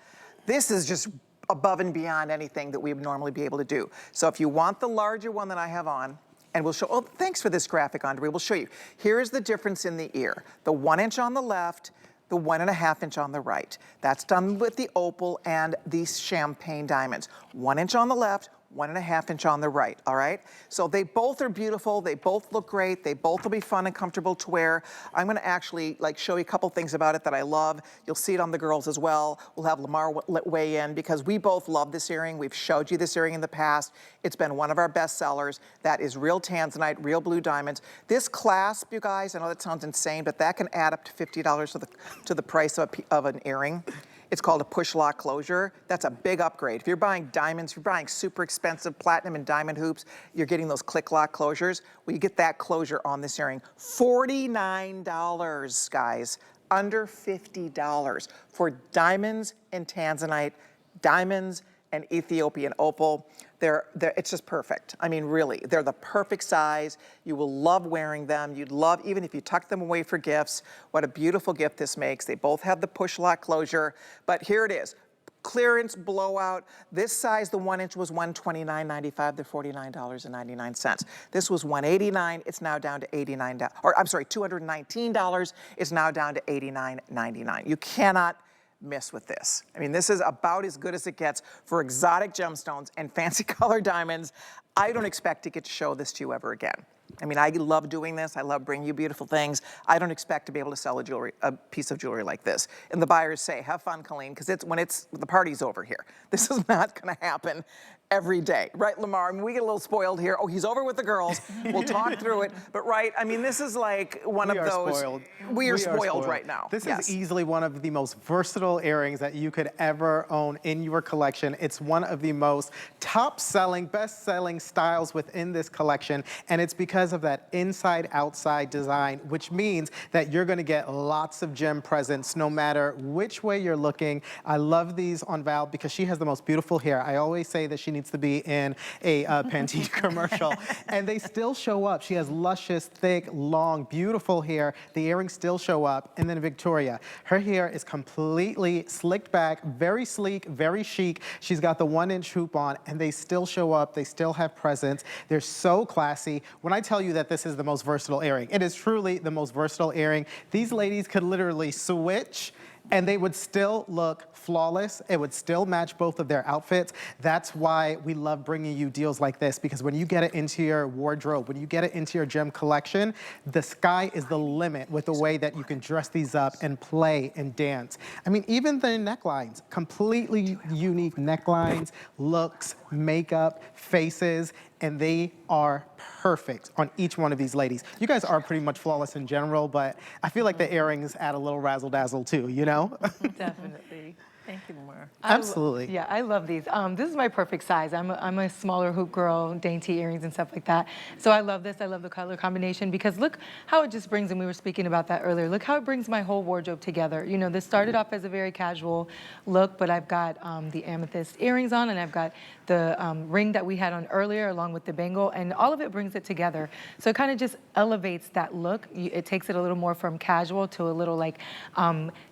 This is just above and beyond anything that we would normally be able to do. So if you want the larger one that I have on, and we'll show, oh, thanks for this graphic, Andre, we'll show you. Here's the difference in the ear. The 1 inch on the left, the 1.5 inch on the right. That's done with the opal and these champagne diamonds. 1 inch on the left, 1.5 inch on the right, all right? So they both are beautiful, they both look great, they both will be fun and comfortable to wear. I'm gonna actually show you a couple things about it that I love. You'll see it on the girls as well. We'll have Lamar weigh in because we both love this earring. We've showed you this earring in the past. It's been one of our best sellers. That is real Tanzanite, real blue diamonds. This clasp, you guys, I know that sounds insane, but that can add up to $50 to the price of an earring. It's called a push lock closure. That's a big upgrade. If you're buying diamonds, if you're buying super expensive platinum and diamond hoops, you're getting those click lock closures. Well, you get that closure on this earring. $49, guys, under $50 for diamonds and Tanzanite, diamonds and Ethiopian opal. It's just perfect. I mean, really, they're the perfect size. You will love wearing them. You'd love, even if you tuck them away for gifts, what a beautiful gift this makes. They both have the push lock closure, but here it is. Clearance blowout. This size, the 1 inch was $129.95. They're $49.99. This was $189. It's now down to $89. Or I'm sorry, $219. It's now down to $89.99. You cannot miss with this. I mean, this is about as good as it gets for exotic gemstones and fancy color diamonds. I don't expect to get to show this to you ever again. I mean, I love doing this. I love bringing you beautiful things. I don't expect to be able to sell a piece of jewelry like this. And the buyers say, have fun, Colleen, because the party's over here. This is not going to happen every day. Right, Lamar? I mean, we get a little spoiled here. Oh, he's over with the girls. We'll talk through it. But right, I mean, this is like one of those. We are spoiled right now. This is easily one of the most versatile earrings that you could ever own in your collection. It's one of the most top-selling, best-selling styles within this collection. And it's because of that inside-outside design, which means that you're going to get lots of gem presents no matter which way you're looking. I love these on Val because she has the most beautiful hair. I always say that she needs to be in a Pantene commercial. And they still show up. She has luscious, thick, long, beautiful hair. The earrings still show up. And then Victoria, her hair is completely slicked back, very sleek, very chic. She's got the 1-inch hoop on, and they still show up. They still have presence. They're so classy. When I tell you that this is the most versatile earring, it is truly the most versatile earring. These ladies could literally switch and they would still look flawless. It would still match both of their outfits. That's why we love bringing you deals like this, because when you get it into your wardrobe, when you get it into your gem collection, the sky is the limit with the way that you can dress these up and play and dance. I mean, even the necklines, completely unique necklines, looks, makeup, faces, and they are perfect on each one of these ladies. You guys are pretty much flawless in general, but I feel like the earrings add a little razzle-dazzle too, you know? Definitely. Thank you, Lamar. Absolutely. Yeah, I love these. This is my perfect size. I'm a smaller hoop girl, dainty earrings and stuff like that. So I love this. I love the color combination because look how it just brings, and we were speaking about that earlier, look how it brings my whole wardrobe together. You know, this started off as a very casual look, but I've got the amethyst earrings on, and I've got the ring that we had on earlier along with the bangle, and all of it brings it together. So it kind of just elevates that look. It takes it a little more from casual to a little like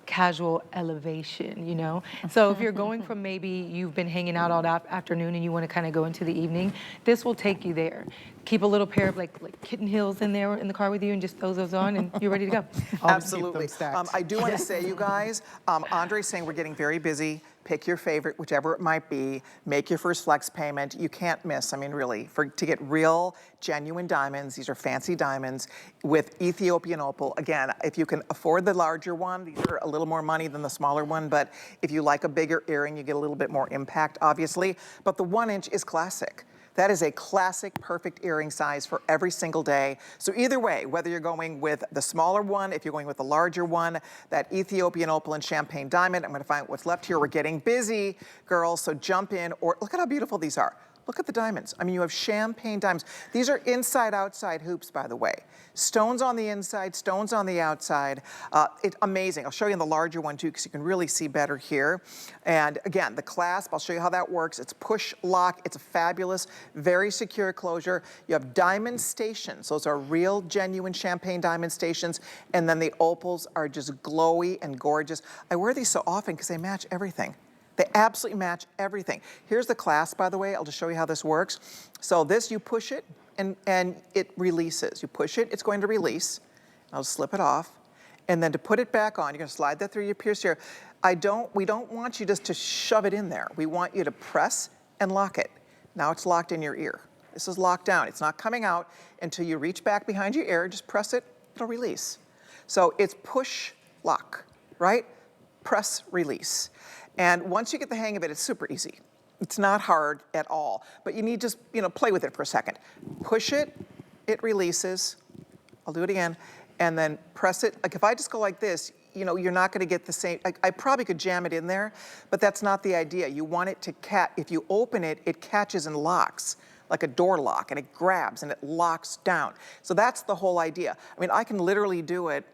casual elevation, you know? So if you're going from maybe you've been hanging out all afternoon and you want to kind of go into the evening, this will take you there. Keep a little pair of like kitten heels in there in the car with you and just throw those on and you're ready to go. Absolutely. I do want to say, you guys, Andre's saying we're getting very busy. Pick your favorite, whichever it might be. Make your first flex payment. You can't miss, I mean, really, to get real, genuine diamonds. These are fancy diamonds with Ethiopian opal. Again, if you can afford the larger one, these are a little more money than the smaller one, but if you like a bigger earring, you get a little bit more impact, obviously. But the 1-inch is classic. That is a classic, perfect earring size for every single day. So either way, whether you're going with the smaller one, if you're going with the larger one, that Ethiopian opal and champagne diamond, I'm gonna find what's left here. We're getting busy, girls, so jump in, or look at how beautiful these are. Look at the diamonds. I mean, you have champagne diamonds. These are inside-outside hoops, by the way. Stones on the inside, stones on the outside. It's amazing. I'll show you in the larger one, too, because you can really see better here. And again, the clasp, I'll show you how that works. It's push lock. It's a fabulous, very secure closure. You have diamond stations. Those are real, genuine champagne diamond stations. And then the opals are just glowy and gorgeous. I wear these so often because they match everything. They absolutely match everything. Here's the clasp, by the way. I'll just show you how this works. So this, you push it, and it releases. You push it, it's going to release. I'll slip it off. And then to put it back on, you're gonna slide that through your pierce here. We don't want you just to shove it in there. We want you to press and lock it. Now it's locked in your ear. This is locked down. It's not coming out until you reach back behind your ear. Just press it, it'll release. So it's push, lock, right? Press, release. And once you get the hang of it, it's super easy. It's not hard at all, but you need to just, play with it for a second. Push it, it releases. I'll do it again, and then press it. Like if I just go like this, you're not gonna get the same, I probably could jam it in there, but that's not the idea. You want it to if you open it, it catches and locks, like a door lock, and it grabs and it locks down. So that's the whole idea. I mean, I can literally do it,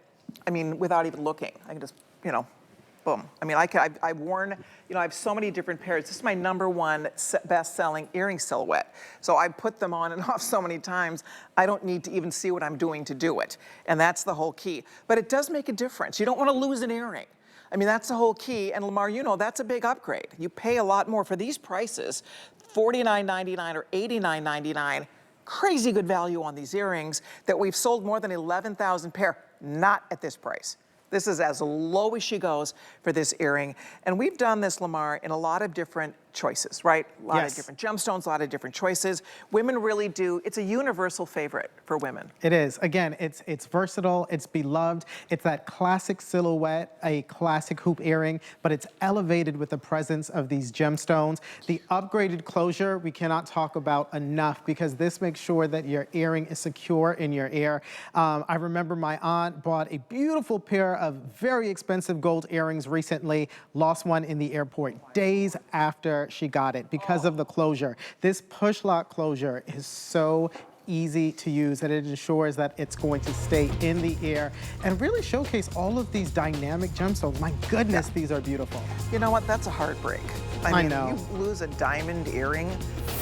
without even looking. I can just, boom. I mean, I've worn, I have so many different pairs. This is my #1 best-selling earring silhouette. So I put them on and off so many times, I don't need to even see what I'm doing to do it. And that's the whole key. But it does make a difference. You don't want to lose an earring. I mean, that's the whole key. And Lamar, that's a big upgrade. You pay a lot more for these prices, $49.99 or $89.99. Crazy good value on these earrings that we've sold more than 11,000 pair, not at this price. This is as low as she goes for this earring. And we've done this, Lamar, in a lot of different choices, right? A lot Yes. of different gemstones, a lot of different choices. Women really do, it's a universal favorite for women. It is. Again, it's versatile, it's beloved, it's that classic silhouette, a classic hoop earring, but it's elevated with the presence of these gemstones. The upgraded closure, we cannot talk about enough because this makes sure that your earring is secure in your ear. I remember my aunt bought a beautiful pair of very expensive gold earrings recently, lost one in the airport days after she got it because of the closure. This push lock closure is so easy to use, and it ensures that it's going to stay in the ear and really showcase all of these dynamic gemstones. My goodness, these are beautiful. You know what? That's a heartbreak. I mean, know. You lose a diamond earring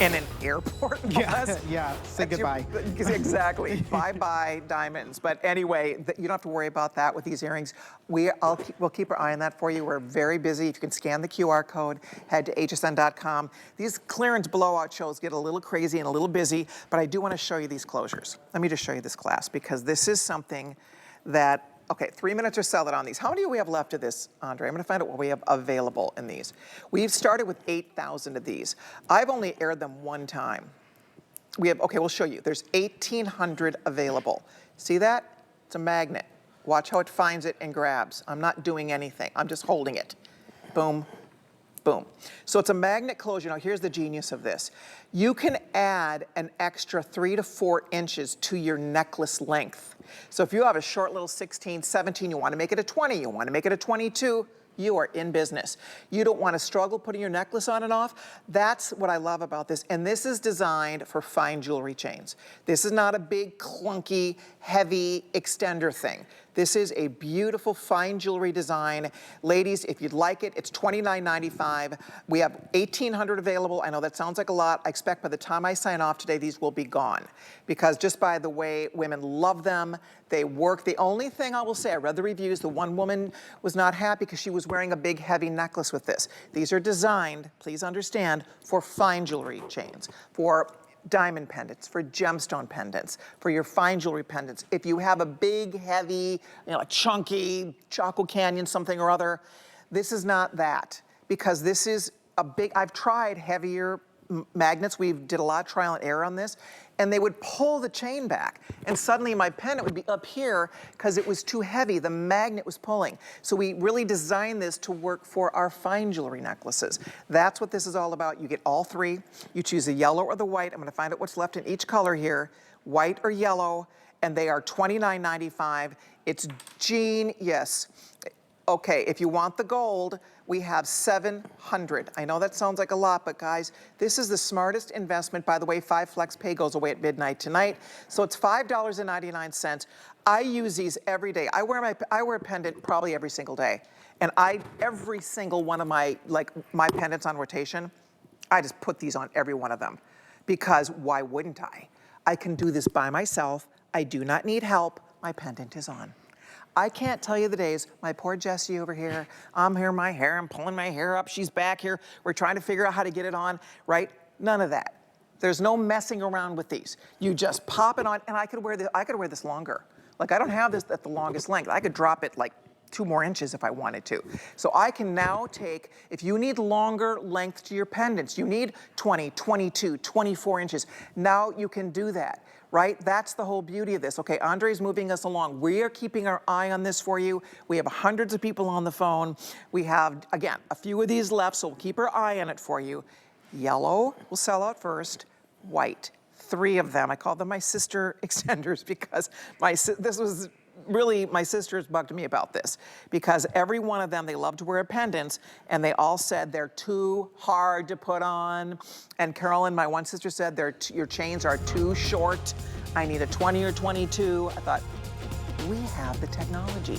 in an airport. no less. Yeah, say That's your- goodbye. Exactly. Bye-bye diamonds. But anyway, you don't have to worry about that with these earrings. We'll keep our eye on that for you. We're very busy. If you can scan the QR code, head to hsn.com. These clearance blowout shows get a little crazy and a little busy, but I do want to show you these closures. Let me just show you this class because this is something that, okay, 3 minutes or sell it on these. How many do we have left of this, Andre? I'm gonna find out what we have available in these. We've started with 8,000 of these. I've only aired them one time. We have, okay, we'll show you. There's 1,800 available. See that? It's a magnet. Watch how it finds it and grabs. I'm not doing anything. I'm just holding it. Boom, boom. So it's a magnet closure. Now here's the genius of this. You can add an extra 3 to 4 inches to your necklace length. So if you have a short little 16, 17, you want to make it a 20, you want to make it a 22, you are in business. You don't want to struggle putting your necklace on and off. That's what I love about this. And this is designed for fine jewelry chains. This is not a big, clunky, heavy extender thing. This is a beautiful fine jewelry design. Ladies, if you'd like it, it's $29.95. We have 1,800 available. I know that sounds like a lot. I expect by the time I sign off today, these will be gone. Because just by the way, women love them. They work. The only thing I will say, I read the reviews, the one woman was not happy because she was wearing a big heavy necklace with this. These are designed, please understand, for fine jewelry chains, for diamond pendants, for gemstone pendants, for your fine jewelry pendants. If you have a big, heavy, a chunky Chocolate Canyon something or other, this is not that because this is a big, I've tried heavier magnets. We did a lot of trial and error on this, and they would pull the chain back. And suddenly my pendant would be up here because it was too heavy. The magnet was pulling. So we really designed this to work for our fine jewelry necklaces. That's what this is all about. You get all three. You choose the yellow or the white. I'm gonna find out what's left in each color here, white or yellow, and they are $29.95. It's jean, yes. Okay, if you want the gold, we have 700. I know that sounds like a lot, but guys, this is the smartest investment. By the way, 5 Flex Pay goes away at midnight tonight. So it's $5.99. I use these every day. I wear a pendant probably every single day. And every single one of my pendants on rotation, I just put these on every one of them. Because why wouldn't I? I can do this by myself. I do not need help. My pendant is on. I can't tell you the days, my poor Jessie over here, I'm here, I'm pulling my hair up, she's back here, we're trying to figure out how to get it on, right? None of that. There's no messing around with these. You just pop it on, and I could wear this longer. Like I don't have this at the longest length. I could drop it like 2 more inches if I wanted to. So I can now take, if you need longer length to your pendants, you need 20, 22, 24 inches, now you can do that. Right? That's the whole beauty of this. Okay, Andre's moving us along. We are keeping our eye on this for you. We have hundreds of people on the phone. We have, again, a few of these left, so we'll keep our eye on it for you. Yellow will sell out first. White, 3 of them. I call them my sister extenders because my sisters bugged me about this because every one of them, they love to wear pendants and they all said they're too hard to put on. And Carolyn, my one sister said your chains are too short. I need a 20 or 22. I thought, we have the technology.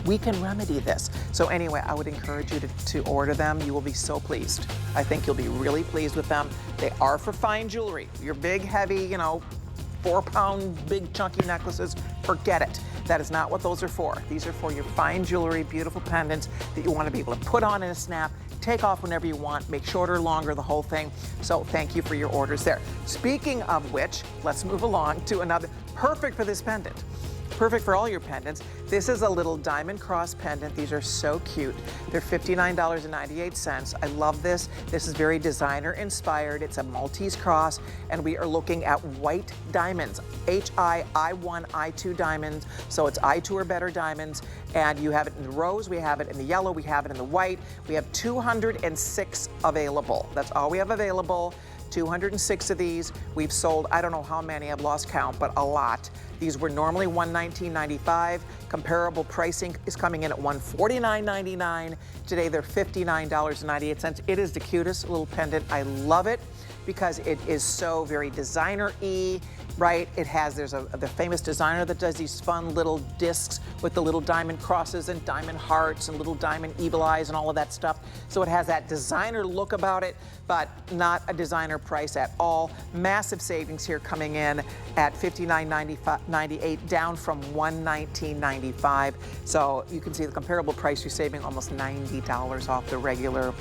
We can remedy this. So anyway, I would encourage you to order them. You will be so pleased. I think you'll be really pleased with them. They are for fine jewelry. Your big, heavy, 4-pound, big, chunky necklaces, forget it. That is not what those are for. These are for your fine jewelry, beautiful pendants that you want to be able to put on in a snap, take off whenever you want, make shorter, longer, the whole thing. So thank you for your orders there. Speaking of which, let's move along to another, perfect for this pendant. perfect for all your pendants. This is a little diamond cross pendant. These are so cute. They're $59.98. I love this. This is very designer inspired. It's a Maltese cross, and we are looking at white diamonds. HI, I1, I2 diamonds. So it's I2 or better diamonds. And you have it in the rose, we have it in the yellow, we have it in the white. We have 206 available. That's all we have available. 206 of these. We've sold, I don't know how many, I've lost count, but a lot. These were normally $119.95. Comparable pricing is coming in at $149.99. Today they're $59.98. It is the cutest little pendant. I love it because it is so very designer-y, right? It has, there's the famous designer that does these fun little discs with the little diamond crosses and diamond hearts and little diamond evil eyes and all of that stuff. So it has that designer look about it, but not a designer price at all. Massive savings here coming in at $59.98, down from $119.95. So you can see the comparable price, you're saving almost $90 off the regular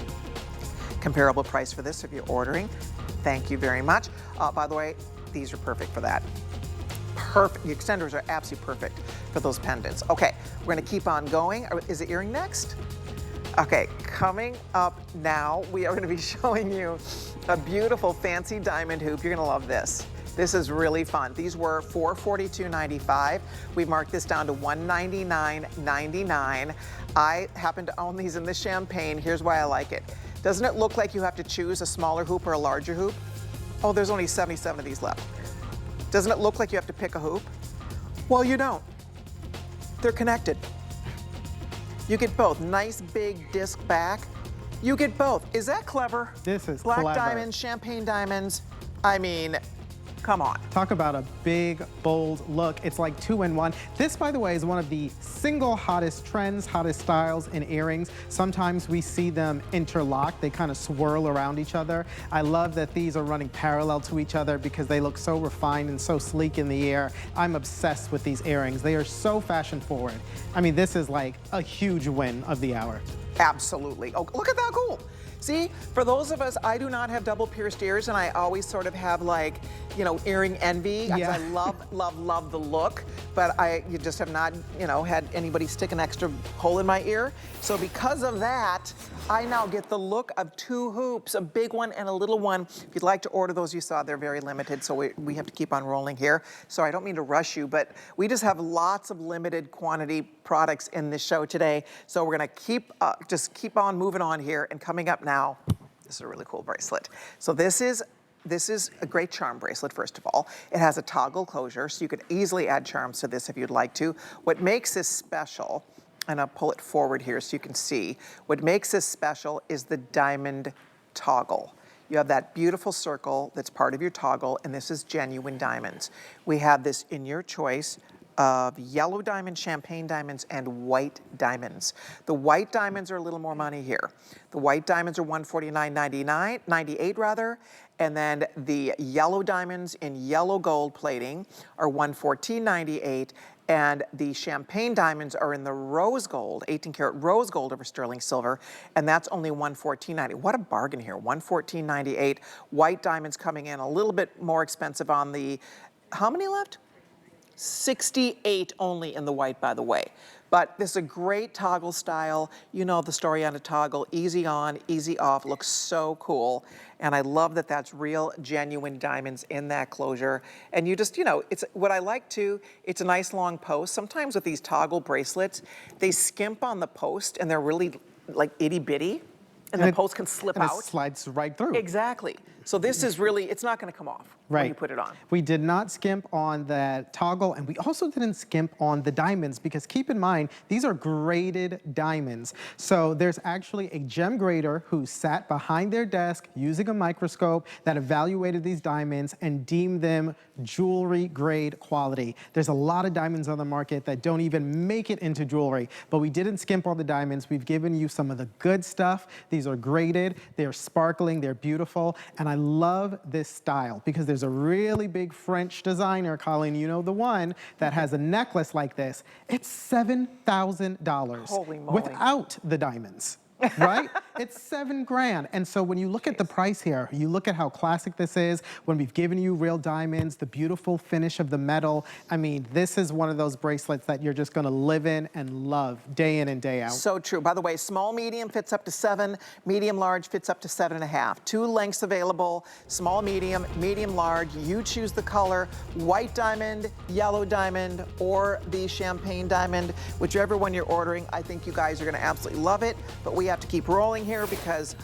comparable price for this if you're ordering. Thank you very much. By the way, these are perfect for that. Perfect. The extenders are absolutely perfect for those pendants. Okay, we're going to keep on going. Is the earring next? Okay, coming up now, we are going to be showing you a beautiful fancy diamond hoop. You're going to love this. This is really fun. These were $442.95. We've marked this down to $199.99. I happen to own these in the champagne. Here's why I like it. Doesn't it look like you have to choose a smaller hoop or a larger hoop? Oh, there's only 77 of these left. Doesn't it look like you have to pick a hoop? Well, you don't. They're connected. You get both. Nice big disc back. You get both. Is that clever? This is Black clever. diamonds, champagne diamonds. I mean, come on. Talk about a big, bold look. It's like 2-in-1. This, by the way, is one of the single hottest trends, hottest styles in earrings. Sometimes we see them interlocked. They kind of swirl around each other. I love that these are running parallel to each other because they look so refined and so sleek in the ear. I'm obsessed with these earrings. They are so fashion forward. I mean, this is like a huge win of the hour. Absolutely. Oh, look at that, cool. See, for those of us, I do not have double pierced ears, and I always sort of have like, you know, earring envy. Yeah. I love the look, but you just have not, you know, had anybody stick an extra hole in my ear. So because of that, I now get the look of two hoops, a big one and a little one. If you'd like to order those, you saw they're very limited, so we have to keep on rolling here. So I don't mean to rush you, but we just have lots of limited quantity products in this show today. So we're gonna just keep on moving on here, and coming up now, this is a really cool bracelet. So this is a great charm bracelet, first of all. It has a toggle closure, so you could easily add charms to this if you'd like to. What makes this special, and I'll pull it forward here so you can see, what makes this special is the diamond toggle. You have that beautiful circle that's part of your toggle, and this is genuine diamonds. We have this in your choice of yellow diamond, champagne diamonds, and white diamonds. The white diamonds are a little more money here. The white diamonds are $149.98 rather, and then the yellow diamonds in yellow gold plating are $114.98, and the champagne diamonds are in the rose gold, 18-karat rose gold over sterling silver, and that's only $114.90. What a bargain here, $114.98. White diamonds coming in a little bit more expensive on the, how many left? 68 only in the white, by the way. But this is a great toggle style. You know the story on a toggle, easy on, easy off, looks so cool. And I love that that's real, genuine diamonds in that closure. And you just, you know, it's what I like too, it's a nice long post. Sometimes with these toggle bracelets, they skimp on the post and they're really like itty bitty. And the post can slip out. It slides right through. Exactly. So this is really, it's not going to come off when you put it on. We did not skimp on that toggle, and we also didn't skimp on the diamonds, because keep in mind, these are graded diamonds. So there's actually a gem grader who sat behind their desk using a microscope that evaluated these diamonds and deemed them jewelry grade quality. There's a lot of diamonds on the market that don't even make it into jewelry, but we didn't skimp on the diamonds. We've given you some of the good stuff. These are graded, they're sparkling, they're beautiful, and I love this style because there's a really big French designer, Colleen, you know the one, that has a necklace like this. It's $7,000 Holy moly. without the diamonds. right? It's $7 grand. And so when you look at the price here, you look at how classic this is, when we've given you real diamonds, the beautiful finish of the metal. I mean, this is one of those bracelets that you're just gonna live in and love day in and day out. So true. By the way, small, medium fits up to 7, medium, large fits up to 7.5. 2 lengths available, small, medium, medium, large. You choose the color, white diamond, yellow diamond, or the champagne diamond, whichever one you're ordering. I think you guys are gonna absolutely love it, but we have to keep rolling here because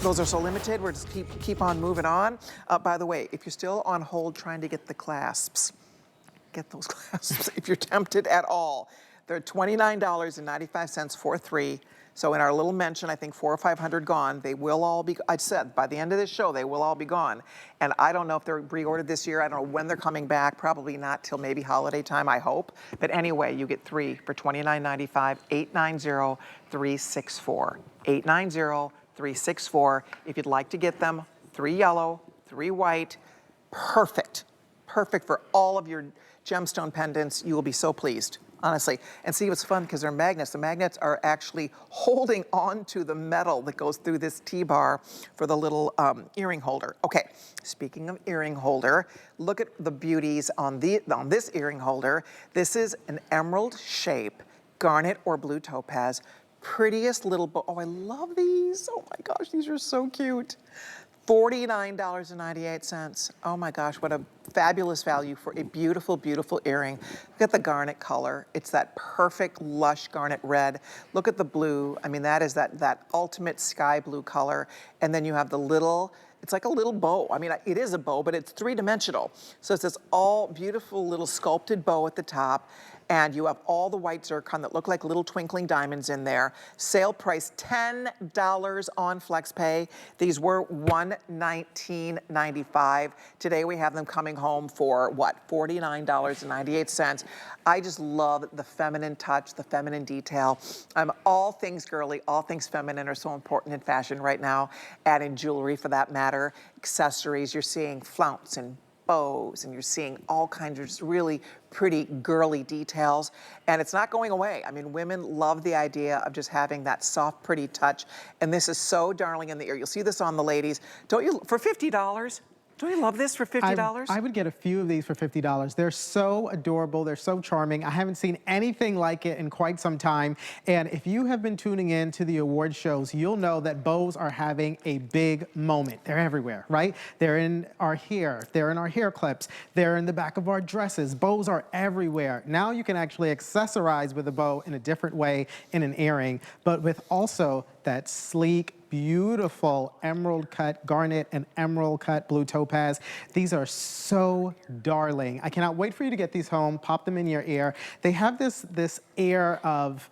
those are so limited. We're just keep on moving on. By the way, if you're still on hold trying to get the clasps, get those clasps if you're tempted at all. They're $29.95 for 3. So in our little mention, I think 400 or 500 gone. They will all be, I said, by the end of this show, they will all be gone. And I don't know if they're reordered this year. I don't know when they're coming back. Probably not till maybe holiday time, I hope. But anyway, you get 3 for $29.95, 890-364. 890-364. If you'd like to get them, 3 yellow, 3 white, perfect. Perfect for all of your gemstone pendants. You will be so pleased, honestly. And see, what's fun, because they're magnets. The magnets are actually holding on to the metal that goes through this T-bar for the little earring holder. Okay, speaking of earring holder, look at the beauties on this earring holder. This is an emerald shape, garnet or blue topaz. Prettiest little bow. Oh, I love these. Oh my gosh, these are so cute. $49.98. Oh my gosh, what a fabulous value for a beautiful, beautiful earring. Look at the garnet color. It's that perfect, lush garnet red. Look at the blue. I mean, that is that ultimate sky blue color. And then you have the little, it's like a little bow. I mean, it is a bow, but it's 3-dimensional. So it's this all beautiful little sculpted bow at the top. And you have all the white zircon that look like little twinkling diamonds in there. Sale price $10 on FlexPay. These were $119.95. Today we have them coming home for what? $49.98. I just love the feminine touch, the feminine detail. All things girly, all things feminine are so important in fashion right now, and in jewelry for that matter. Accessories, you're seeing flounce and bows, and you're seeing all kinds of just really pretty girly details, and it's not going away. I mean, women love the idea of just having that soft, pretty touch, and this is so darling in the ear. You'll see this on the ladies. Don't you, for $50? Don't you love this for $50? I would get a few of these for $50. They're so adorable. They're so charming. I haven't seen anything like it in quite some time. And if you have been tuning in to the award shows, you'll know that bows are having a big moment. They're everywhere, right? They're in our hair. They're in our hair clips. They're in the back of our dresses. Bows are everywhere. Now you can actually accessorize with a bow in a different way in an earring, but with also that sleek, beautiful emerald cut garnet and emerald cut blue topaz. These are so darling. I cannot wait for you to get these home, pop them in your ear. They have this air of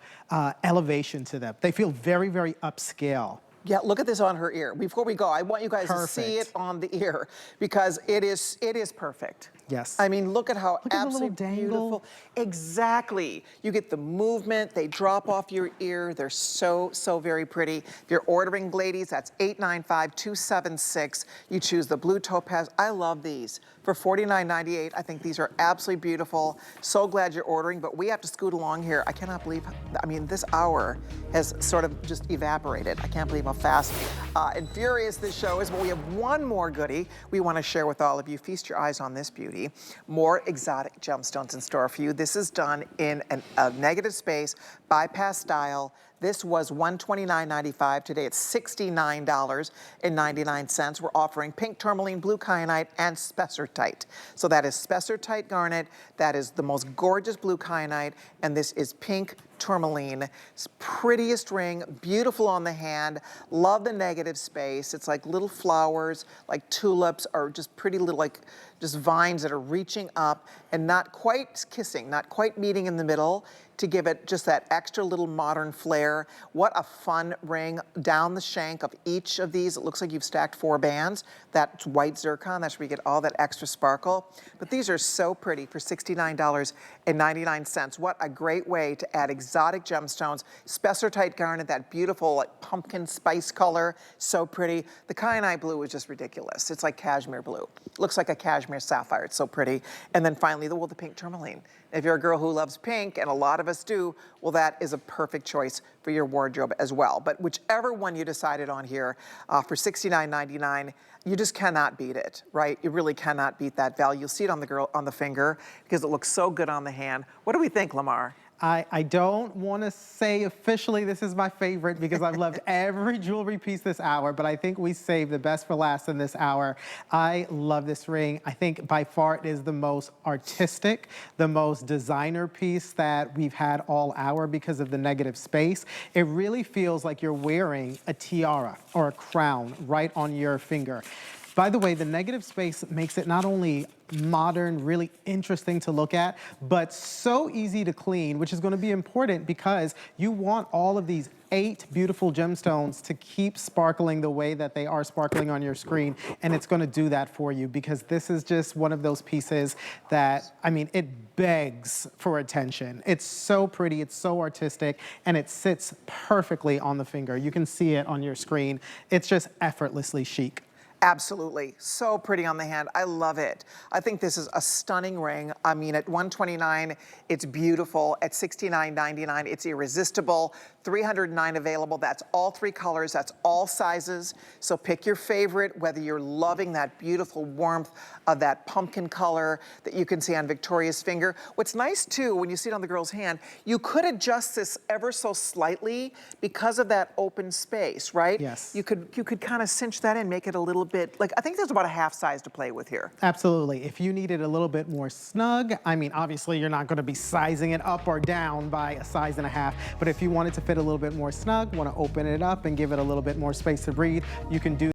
elevation to them. They feel very, very upscale. Yeah, look at this on her ear. Before we go, I want you guys to see it on the ear because it is perfect. Yes. I mean, look at how Look at the little absolutely dangle. beautiful. Exactly. You get the movement. They drop off your ear. They're so, so very pretty. If you're ordering, ladies, that's $895-276. You choose the blue topaz. I love these. For $49.98, I think these are absolutely beautiful. So glad you're ordering, but we have to scoot along here. I cannot believe, I mean, this hour has sort of just evaporated. I can't believe how fast and furious this show is, but we have one more goodie we want to share with all of you. Feast your eyes on this beauty. More exotic gemstones in store for you. This is done in a negative space, bypass style. This was $129.95. Today it's $69.99. We're offering pink tourmaline, blue kyanite, and spessartite. So that is spessartite garnet. That is the most gorgeous blue kyanite, and this is pink tourmaline. It's prettiest ring, beautiful on the hand. Love the negative space. It's like little flowers, like tulips, or just pretty little, like just vines that are reaching up and not quite kissing, not quite meeting in the middle, to give it just that extra little modern flair. What a fun ring down the shank of each of these. It looks like you've stacked 4 bands. That's white zircon. That's where you get all that extra sparkle. But these are so pretty for $69.99. What a great way to add exotic gemstones. Spessartite garnet, that beautiful like pumpkin spice color, so pretty. The kyanite blue is just ridiculous. It's like cashmere blue. It looks like a cashmere sapphire. It's so pretty. And then finally, the pink tourmaline. If you're a girl who loves pink, and a lot of us do, well, that is a perfect choice for your wardrobe as well. But whichever one you decided on here for $69.99, you just cannot beat it, right? You really cannot beat that value. You'll see it on the girl on the finger because it looks so good on the hand. What do we think, Lamar? I don't want to say officially this is my favorite because I've loved every jewelry piece this hour, but I think we saved the best for last in this hour. I love this ring. I think by far it is the most artistic, the most designer piece that we've had all hour because of the negative space. It really feels like you're wearing a tiara or a crown right on your finger. By the way, the negative space makes it not only modern, really interesting to look at, but so easy to clean, which is going to be important because you want all of these 8 beautiful gemstones to keep sparkling the way that they are sparkling on your screen, and it's going to do that for you because this is just one of those pieces that, I mean, it begs for attention. It's so pretty, it's so artistic, and it sits perfectly on the finger. You can see it on your screen. It's just effortlessly chic. Absolutely. So pretty on the hand. I love it. I think this is a stunning ring. I mean, at $129, it's beautiful. At $69.99, it's irresistible. $309 available. That's all 3 colors. That's all sizes. So pick your favorite, whether you're loving that beautiful warmth of that pumpkin color that you can see on Victoria's finger. What's nice, too, when you see it on the girl's hand, you could adjust this ever so slightly because of that open space, right? Yes. You could kind of cinch that in, make it a little bit, like, I think there's about a half size to play with here. Absolutely. If you need it a little bit more snug, I mean, obviously you're not going to be sizing it up or down by a size and a half, but if you want it to fit a little bit more snug, want to open it up and give it a little bit more space to breathe, you can do